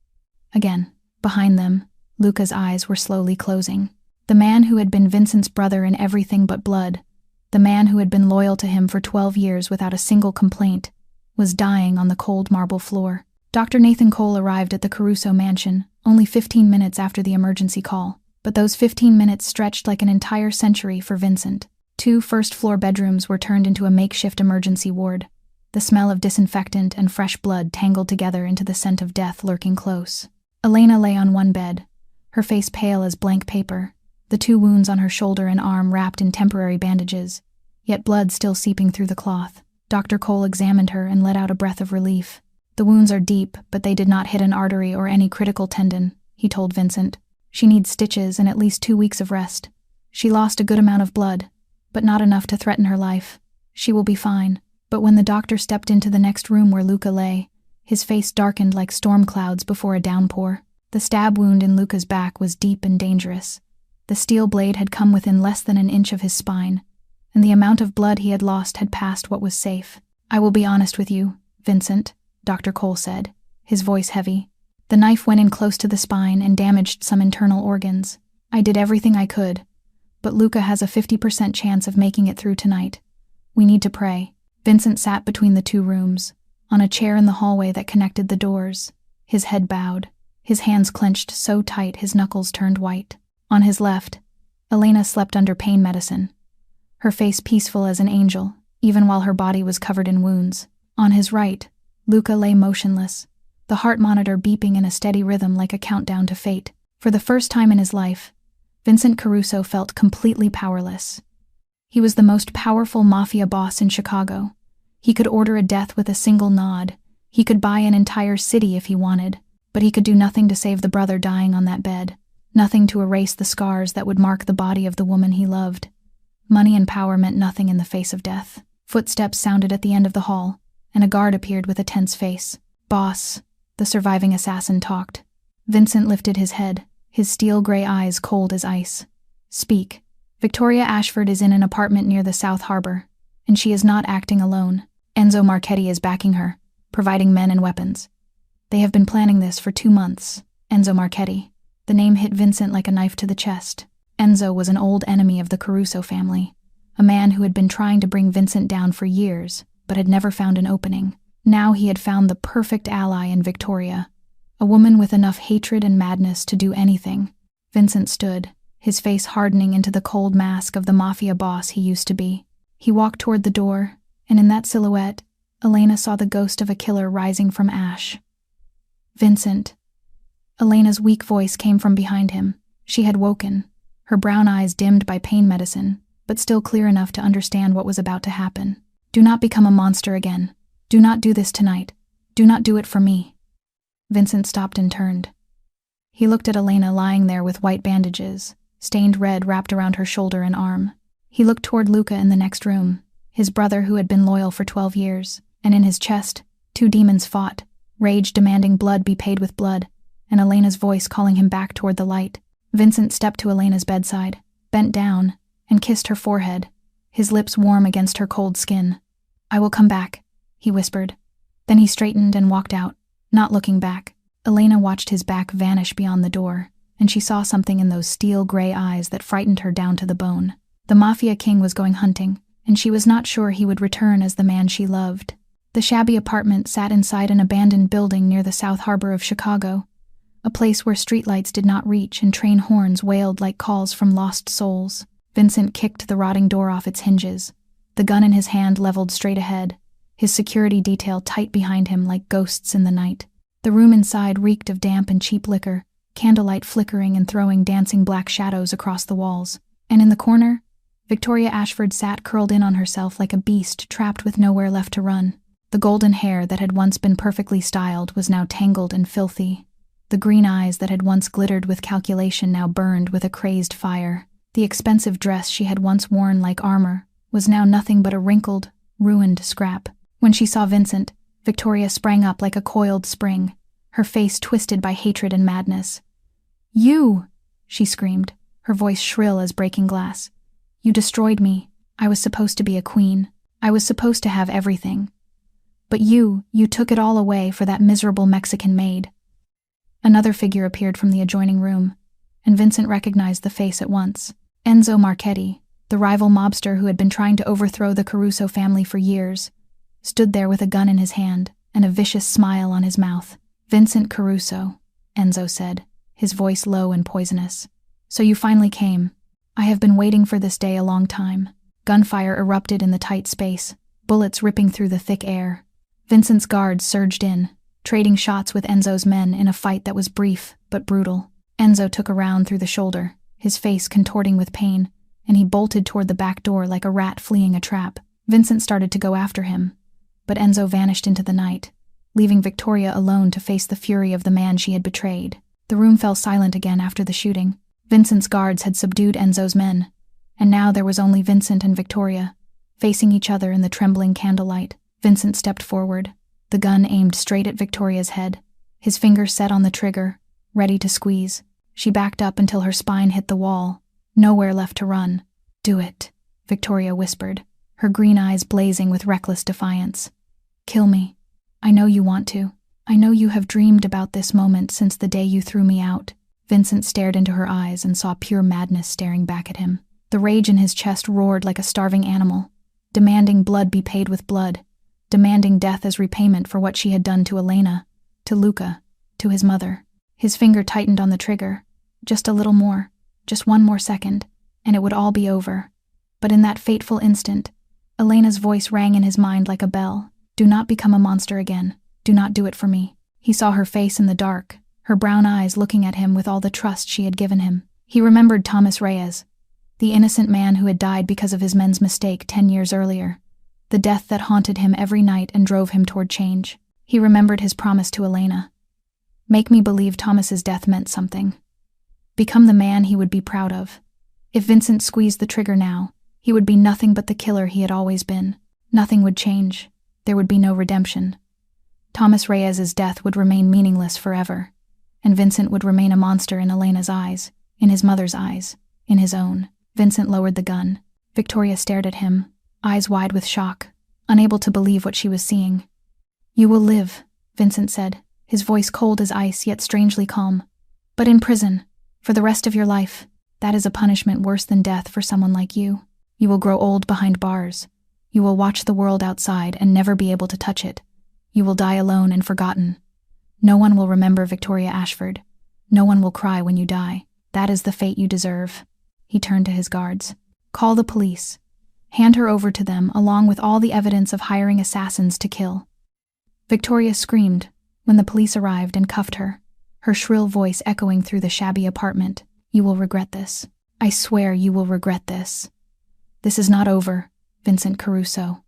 Again, behind them, Luca's eyes were slowly closing. The man who had been Vincent's brother in everything but blood, the man who had been loyal to him for 12 years without a single complaint, was dying on the cold marble floor. Dr. Nathan Cole arrived at the Caruso mansion only 15 minutes after the emergency call, but those 15 minutes stretched like an entire century for Vincent. 2 first-floor bedrooms were turned into a makeshift emergency ward. the smell of disinfectant and fresh blood tangled together into the scent of death lurking close. Elena lay on one bed, her face pale as blank paper, the 2 wounds on her shoulder and arm wrapped in temporary bandages, yet blood still seeping through the cloth. Dr. Cole examined her and let out a breath of relief. "The wounds are deep, but they did not hit an artery or any critical tendon," he told Vincent. "She needs stitches and at least 2 weeks of rest. She lost a good amount of blood, but not enough to threaten her life. She will be fine." But when the doctor stepped into the next room where Luca lay, his face darkened like storm clouds before a downpour. The stab wound in Luca's back was deep and dangerous. The steel blade had come within less than an inch of his spine, and the amount of blood he had lost had passed what was safe. "I will be honest with you, Vincent," Dr. Cole said, his voice heavy. "The knife went in close to the spine and damaged some internal organs. I did everything I could, but Luca has a 50% chance of making it through tonight. We need to pray." Vincent sat between the 2 rooms, on a chair in the hallway that connected the doors, his head bowed, his hands clenched so tight his knuckles turned white. On his left, Elena slept under pain medicine, her face peaceful as an angel, even while her body was covered in wounds. On his right, Luca lay motionless, the heart monitor beeping in a steady rhythm like a countdown to fate. For the first time in his life, Vincent Caruso felt completely powerless. He was the most powerful mafia boss in Chicago. He could order a death with a single nod. He could buy an entire city if he wanted, but he could do nothing to save the brother dying on that bed, nothing to erase the scars that would mark the body of the woman he loved. Money and power meant nothing in the face of death. Footsteps sounded at the end of the hall, and a guard appeared with a tense face. "Boss," the surviving assassin talked. Vincent lifted his head, his steel-gray eyes cold as ice. "Speak." "Victoria Ashford is in an apartment near the South Harbor, and she is not acting alone. Enzo Marchetti is backing her, providing men and weapons. They have been planning this for 2 months." Enzo Marchetti. The name hit Vincent like a knife to the chest. Enzo was an old enemy of the Caruso family, a man who had been trying to bring Vincent down for years, but had never found an opening. Now he had found the perfect ally in Victoria, a woman with enough hatred and madness to do anything. Vincent stood, his face hardening into the cold mask of the mafia boss he used to be. He walked toward the door, and in that silhouette, Elena saw the ghost of a killer rising from ash. "Vincent." Elena's weak voice came from behind him. She had woken, her brown eyes dimmed by pain medicine, but still clear enough to understand what was about to happen. "Do not become a monster again. Do not do this tonight. Do not do it for me." Vincent stopped and turned. He looked at Elena lying there with white bandages, stained red wrapped around her shoulder and arm. He looked toward Luca in the next room, his brother who had been loyal for 12 years, and in his chest, 2 demons fought, rage demanding blood be paid with blood, and Elena's voice calling him back toward the light. Vincent stepped to Elena's bedside, bent down, and kissed her forehead, his lips warm against her cold skin. "I will come back," he whispered. Then he straightened and walked out, not looking back. Elena watched his back vanish beyond the door, and she saw something in those steel-gray eyes that frightened her down to the bone. The Mafia king was going hunting, and she was not sure he would return as the man she loved. The shabby apartment sat inside an abandoned building near the South Harbor of Chicago, a place where streetlights did not reach and train horns wailed like calls from lost souls. Vincent kicked the rotting door off its hinges, the gun in his hand leveled straight ahead, his security detail tight behind him like ghosts in the night. The room inside reeked of damp and cheap liquor, candlelight flickering and throwing dancing black shadows across the walls. And in the corner, Victoria Ashford sat curled in on herself like a beast trapped with nowhere left to run. The golden hair that had once been perfectly styled was now tangled and filthy. The green eyes that had once glittered with calculation now burned with a crazed fire. The expensive dress she had once worn like armor was now nothing but a wrinkled, ruined scrap. When she saw Vincent, Victoria sprang up like a coiled spring, her face twisted by hatred and madness. "You!" she screamed, her voice shrill as breaking glass. "You destroyed me. I was supposed to be a queen. I was supposed to have everything. But you took it all away for that miserable Mexican maid." Another figure appeared from the adjoining room, and Vincent recognized the face at once. Enzo Marchetti, the rival mobster who had been trying to overthrow the Caruso family for years, stood there with a gun in his hand and a vicious smile on his mouth. "Vincent Caruso," Enzo said, his voice low and poisonous. "So you finally came. I have been waiting for this day a long time." Gunfire erupted in the tight space, bullets ripping through the thick air. Vincent's guards surged in, trading shots with Enzo's men in a fight that was brief but brutal. Enzo took a round through the shoulder, his face contorting with pain, and he bolted toward the back door like a rat fleeing a trap. Vincent started to go after him, but Enzo vanished into the night, leaving Victoria alone to face the fury of the man she had betrayed. The room fell silent again after the shooting. Vincent's guards had subdued Enzo's men, and now there was only Vincent and Victoria, facing each other in the trembling candlelight. Vincent stepped forward, the gun aimed straight at Victoria's head, his finger set on the trigger, ready to squeeze. She backed up until her spine hit the wall, nowhere left to run. "Do it," Victoria whispered, her green eyes blazing with reckless defiance. "Kill me. I know you want to. I know you have dreamed about this moment since the day you threw me out." Vincent stared into her eyes and saw pure madness staring back at him. The rage in his chest roared like a starving animal, demanding blood be paid with blood, demanding death as repayment for what she had done to Elena, to Luca, to his mother. His finger tightened on the trigger. Just a little more, just one more second, and it would all be over. But in that fateful instant, Elena's voice rang in his mind like a bell. "Do not become a monster again. Do not do it for me." He saw her face in the dark, her brown eyes looking at him with all the trust she had given him. He remembered Thomas Reyes, the innocent man who had died because of his men's mistake 10 years earlier, the death that haunted him every night and drove him toward change. He remembered his promise to Elena. Make me believe Thomas's death meant something. Become the man he would be proud of. If Vincent squeezed the trigger now, he would be nothing but the killer he had always been. Nothing would change. There would be no redemption. Thomas Reyes's death would remain meaningless forever, and Vincent would remain a monster in Elena's eyes, in his mother's eyes, in his own. Vincent lowered the gun. Victoria stared at him, eyes wide with shock, unable to believe what she was seeing. "You will live," Vincent said, his voice cold as ice yet strangely calm. "But in prison, for the rest of your life. That is a punishment worse than death for someone like you. You will grow old behind bars. You will watch the world outside and never be able to touch it. You will die alone and forgotten. No one will remember Victoria Ashford. No one will cry when you die. That is the fate you deserve." He turned to his guards. "Call the police. Hand her over to them along with all the evidence of hiring assassins to kill." Victoria screamed when the police arrived and cuffed her, her shrill voice echoing through the shabby apartment. "You will regret this. I swear you will regret this." "This is not over, Vincent Caruso."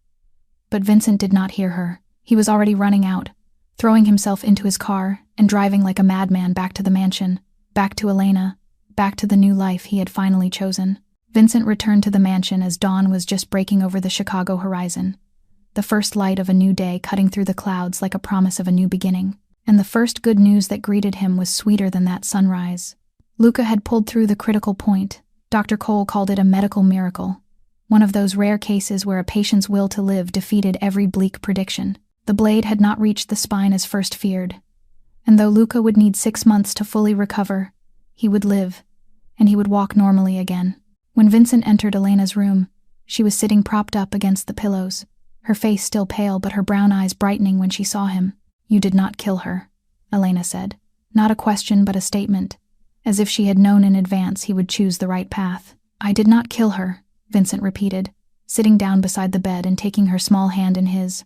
But Vincent did not hear her. He was already running out, throwing himself into his car and driving like a madman back to the mansion, back to Elena, back to the new life he had finally chosen. Vincent returned to the mansion as dawn was just breaking over the Chicago horizon, the first light of a new day cutting through the clouds like a promise of a new beginning. And the first good news that greeted him was sweeter than that sunrise. Luca had pulled through the critical point. Dr. Cole called it a medical miracle, one of those rare cases where a patient's will to live defeated every bleak prediction. The blade had not reached the spine as first feared, and though Luca would need 6 months to fully recover, he would live, and he would walk normally again. When Vincent entered Elena's room, she was sitting propped up against the pillows, her face still pale but her brown eyes brightening when she saw him. "You did not kill her," Elena said. Not a question but a statement, as if she had known in advance he would choose the right path. "I did not kill her," Vincent repeated, sitting down beside the bed and taking her small hand in his.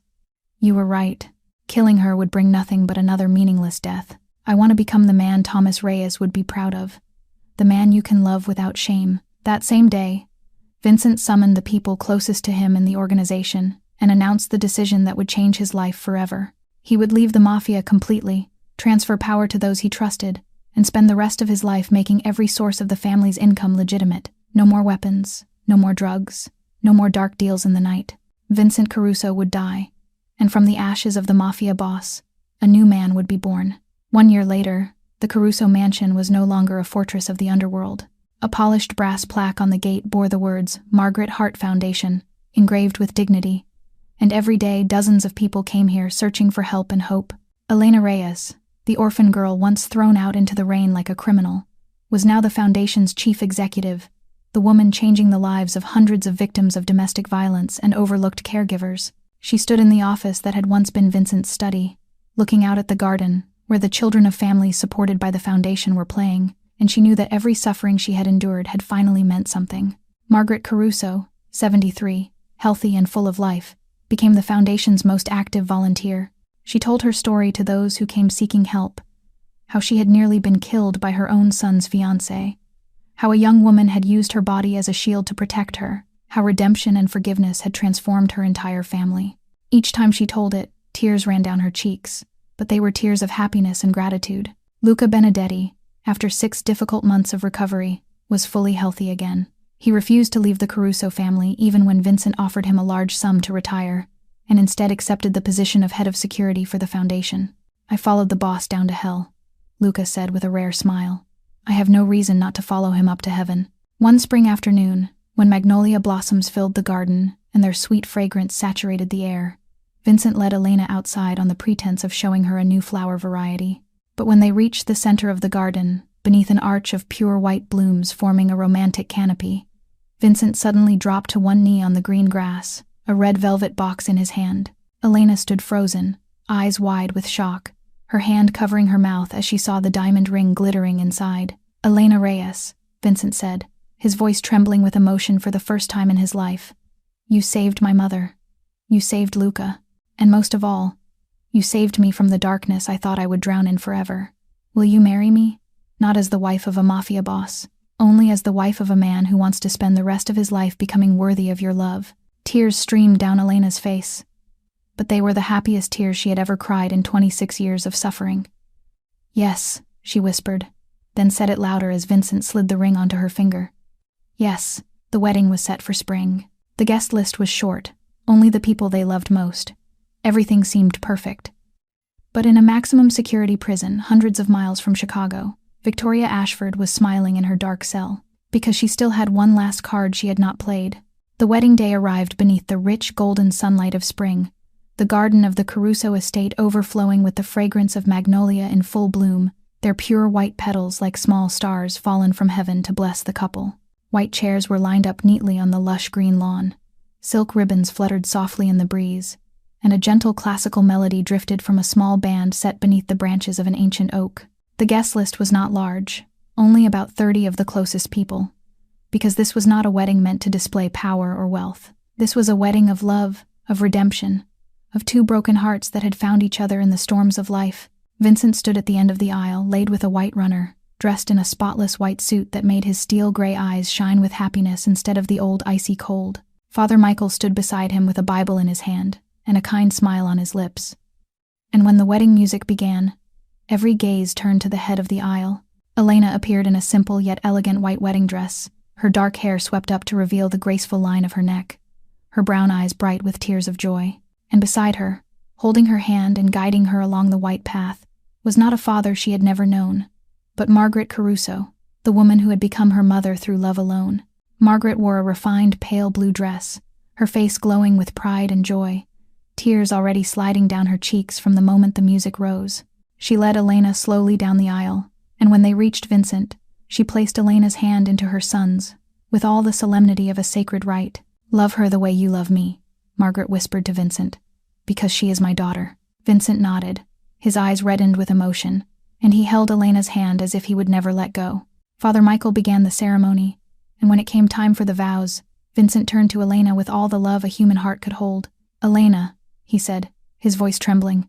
"You were right. Killing her would bring nothing but another meaningless death. I want to become the man Thomas Reyes would be proud of, the man you can love without shame." That same day, Vincent summoned the people closest to him in the organization and announced the decision that would change his life forever. He would leave the Mafia completely, transfer power to those he trusted, and spend the rest of his life making every source of the family's income legitimate. No more weapons, no more drugs, no more dark deals in the night. Vincent Caruso would die, and from the ashes of the Mafia boss, a new man would be born. 1 year later, the Caruso mansion was no longer a fortress of the underworld. A polished brass plaque on the gate bore the words Margaret Hart Foundation, engraved with dignity, and every day dozens of people came here searching for help and hope. Elena Reyes, the orphan girl once thrown out into the rain like a criminal, was now the foundation's chief executive, the woman changing the lives of hundreds of victims of domestic violence and overlooked caregivers. She stood in the office that had once been Vincent's study, looking out at the garden, where the children of families supported by the foundation were playing, and she knew that every suffering she had endured had finally meant something. Margaret Caruso, 73, healthy and full of life, became the foundation's most active volunteer. She told her story to those who came seeking help, how she had nearly been killed by her own son's fiancé, how a young woman had used her body as a shield to protect her, how redemption and forgiveness had transformed her entire family. Each time she told it, tears ran down her cheeks, but they were tears of happiness and gratitude. Luca Benedetti, after 6 difficult months of recovery, was fully healthy again. He refused to leave the Caruso family even when Vincent offered him a large sum to retire, and instead accepted the position of head of security for the foundation. "I followed the boss down to hell," Luca said with a rare smile. "I have no reason not to follow him up to heaven." One spring afternoon, when magnolia blossoms filled the garden and their sweet fragrance saturated the air, Vincent led Elena outside on the pretense of showing her a new flower variety. But when they reached the center of the garden, beneath an arch of pure white blooms forming a romantic canopy, Vincent suddenly dropped to one knee on the green grass, a red velvet box in his hand. Elena stood frozen, eyes wide with shock, her hand covering her mouth as she saw the diamond ring glittering inside. "Elena Reyes," Vincent said, his voice trembling with emotion for the first time in his life. "You saved my mother. You saved Luca. And most of all, you saved me from the darkness I thought I would drown in forever. Will you marry me? Not as the wife of a mafia boss, only as the wife of a man who wants to spend the rest of his life becoming worthy of your love." Tears streamed down Elena's face, but they were the happiest tears she had ever cried in 26 years of suffering. "Yes," she whispered, then said it louder as Vincent slid the ring onto her finger. Yes, the wedding was set for spring. The guest list was short, only the people they loved most. Everything seemed perfect. But in a maximum security prison hundreds of miles from Chicago, Victoria Ashford was smiling in her dark cell, because she still had one last card she had not played. The wedding day arrived beneath the rich golden sunlight of spring, the garden of the Caruso estate overflowing with the fragrance of magnolia in full bloom, their pure white petals like small stars fallen from heaven to bless the couple. White chairs were lined up neatly on the lush green lawn. Silk ribbons fluttered softly in the breeze, and a gentle classical melody drifted from a small band set beneath the branches of an ancient oak. The guest list was not large, only about 30 of the closest people, because this was not a wedding meant to display power or wealth. This was a wedding of love, of redemption, of 2 broken hearts that had found each other in the storms of life. Vincent stood at the end of the aisle, laid with a white runner, dressed in a spotless white suit that made his steel-gray eyes shine with happiness instead of the old icy cold. Father Michael stood beside him with a Bible in his hand and a kind smile on his lips. And when the wedding music began, every gaze turned to the head of the aisle. Elena appeared in a simple yet elegant white wedding dress, her dark hair swept up to reveal the graceful line of her neck, her brown eyes bright with tears of joy. And beside her, holding her hand and guiding her along the white path, was not a father she had never known, but Margaret Caruso, the woman who had become her mother through love alone. Margaret wore a refined pale blue dress, her face glowing with pride and joy, tears already sliding down her cheeks from the moment the music rose. She led Elena slowly down the aisle, and when they reached Vincent, she placed Elena's hand into her son's, with all the solemnity of a sacred rite. "Love her the way you love me," Margaret whispered to Vincent, "because she is my daughter." Vincent nodded, his eyes reddened with emotion, and he held Elena's hand as if he would never let go. Father Michael began the ceremony, and when it came time for the vows, Vincent turned to Elena with all the love a human heart could hold. "Elena," he said, his voice trembling,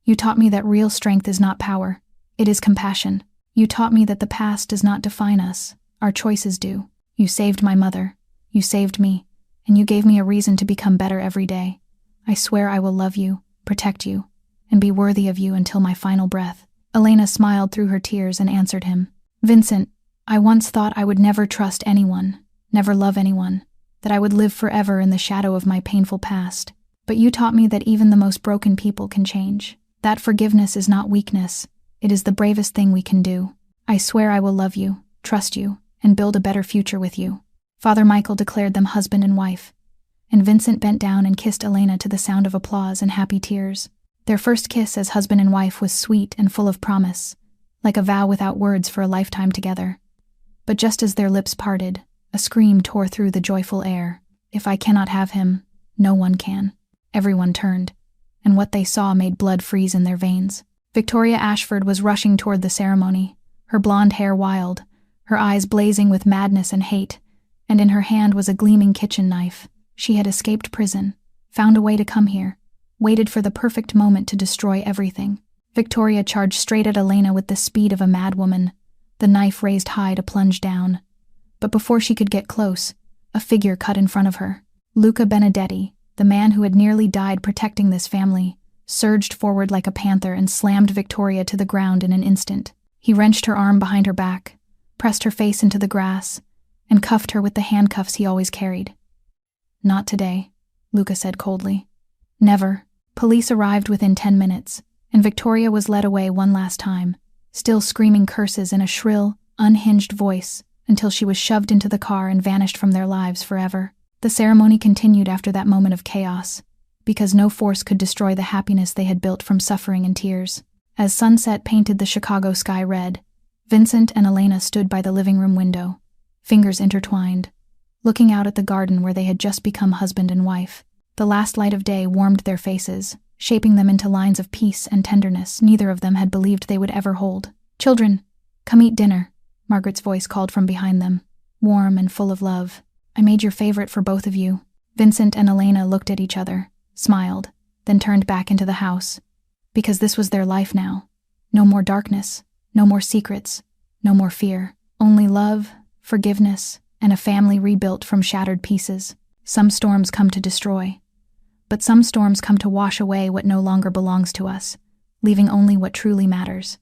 "you taught me that real strength is not power, it is compassion. You taught me that the past does not define us, our choices do. You saved my mother, you saved me, and you gave me a reason to become better every day. I swear I will love you, protect you, and be worthy of you until my final breath." Elena smiled through her tears and answered him. "Vincent, I once thought I would never trust anyone, never love anyone, that I would live forever in the shadow of my painful past. But you taught me that even the most broken people can change. That forgiveness is not weakness, it is the bravest thing we can do. I swear I will love you, trust you, and build a better future with you." Father Michael declared them husband and wife, and Vincent bent down and kissed Elena to the sound of applause and happy tears. Their first kiss as husband and wife was sweet and full of promise, like a vow without words for a lifetime together. But just as their lips parted, a scream tore through the joyful air. "If I cannot have him, no one can." Everyone turned, and what they saw made blood freeze in their veins. Victoria Ashford was rushing toward the ceremony, her blonde hair wild, her eyes blazing with madness and hate, and in her hand was a gleaming kitchen knife. She had escaped prison, found a way to come here, waited for the perfect moment to destroy everything. Victoria charged straight at Elena with the speed of a madwoman, the knife raised high to plunge down. But before she could get close, a figure cut in front of her. Luca Benedetti, the man who had nearly died protecting this family, surged forward like a panther and slammed Victoria to the ground in an instant. He wrenched her arm behind her back, pressed her face into the grass, and cuffed her with the handcuffs he always carried. "Not today," Luca said coldly. "Never." Police arrived within 10 minutes, and Victoria was led away one last time, still screaming curses in a shrill, unhinged voice, until she was shoved into the car and vanished from their lives forever. The ceremony continued after that moment of chaos, because no force could destroy the happiness they had built from suffering and tears. As sunset painted the Chicago sky red, Vincent and Elena stood by the living room window, fingers intertwined, looking out at the garden where they had just become husband and wife. The last light of day warmed their faces, shaping them into lines of peace and tenderness neither of them had believed they would ever hold. "Children, come eat dinner," Margaret's voice called from behind them, warm and full of love. "I made your favorite for both of you." Vincent and Elena looked at each other, smiled, then turned back into the house. Because this was their life now. No more darkness, no more secrets, no more fear. Only love, forgiveness, and a family rebuilt from shattered pieces. Some storms come to destroy, but some storms come to wash away what no longer belongs to us, leaving only what truly matters.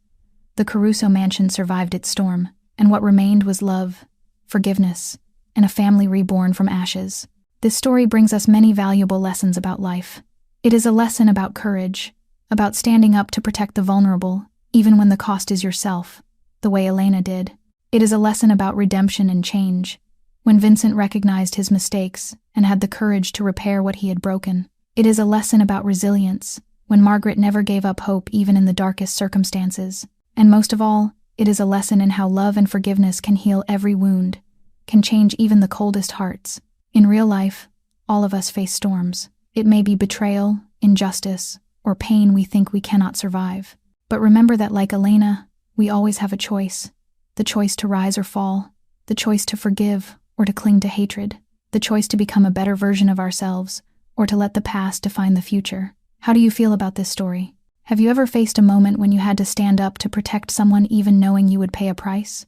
The Caruso mansion survived its storm, and what remained was love, forgiveness, and a family reborn from ashes. This story brings us many valuable lessons about life. It is a lesson about courage, about standing up to protect the vulnerable, even when the cost is yourself, the way Elena did. It is a lesson about redemption and change, when Vincent recognized his mistakes and had the courage to repair what he had broken. It is a lesson about resilience, when Margaret never gave up hope even in the darkest circumstances. And most of all, it is a lesson in how love and forgiveness can heal every wound, can change even the coldest hearts. In real life, all of us face storms. It may be betrayal, injustice, or pain we think we cannot survive. But remember that, like Elena, we always have a choice. The choice to rise or fall, the choice to forgive or to cling to hatred, the choice to become a better version of ourselves or to let the past define the future. How do you feel about this story? Have you ever faced a moment when you had to stand up to protect someone even knowing you would pay a price?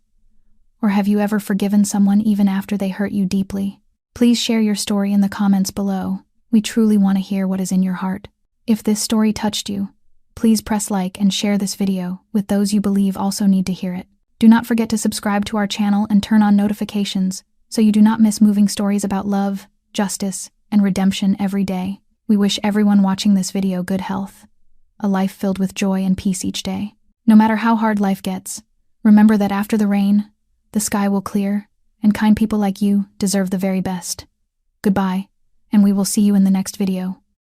Or have you ever forgiven someone even after they hurt you deeply? Please share your story in the comments below. We truly want to hear what is in your heart. If this story touched you, please press like and share this video with those you believe also need to hear it. Do not forget to subscribe to our channel and turn on notifications so you do not miss moving stories about love, justice, and redemption every day. We wish everyone watching this video good health, a life filled with joy and peace each day. No matter how hard life gets, remember that after the rain, the sky will clear, and kind people like you deserve the very best. Goodbye, and we will see you in the next video.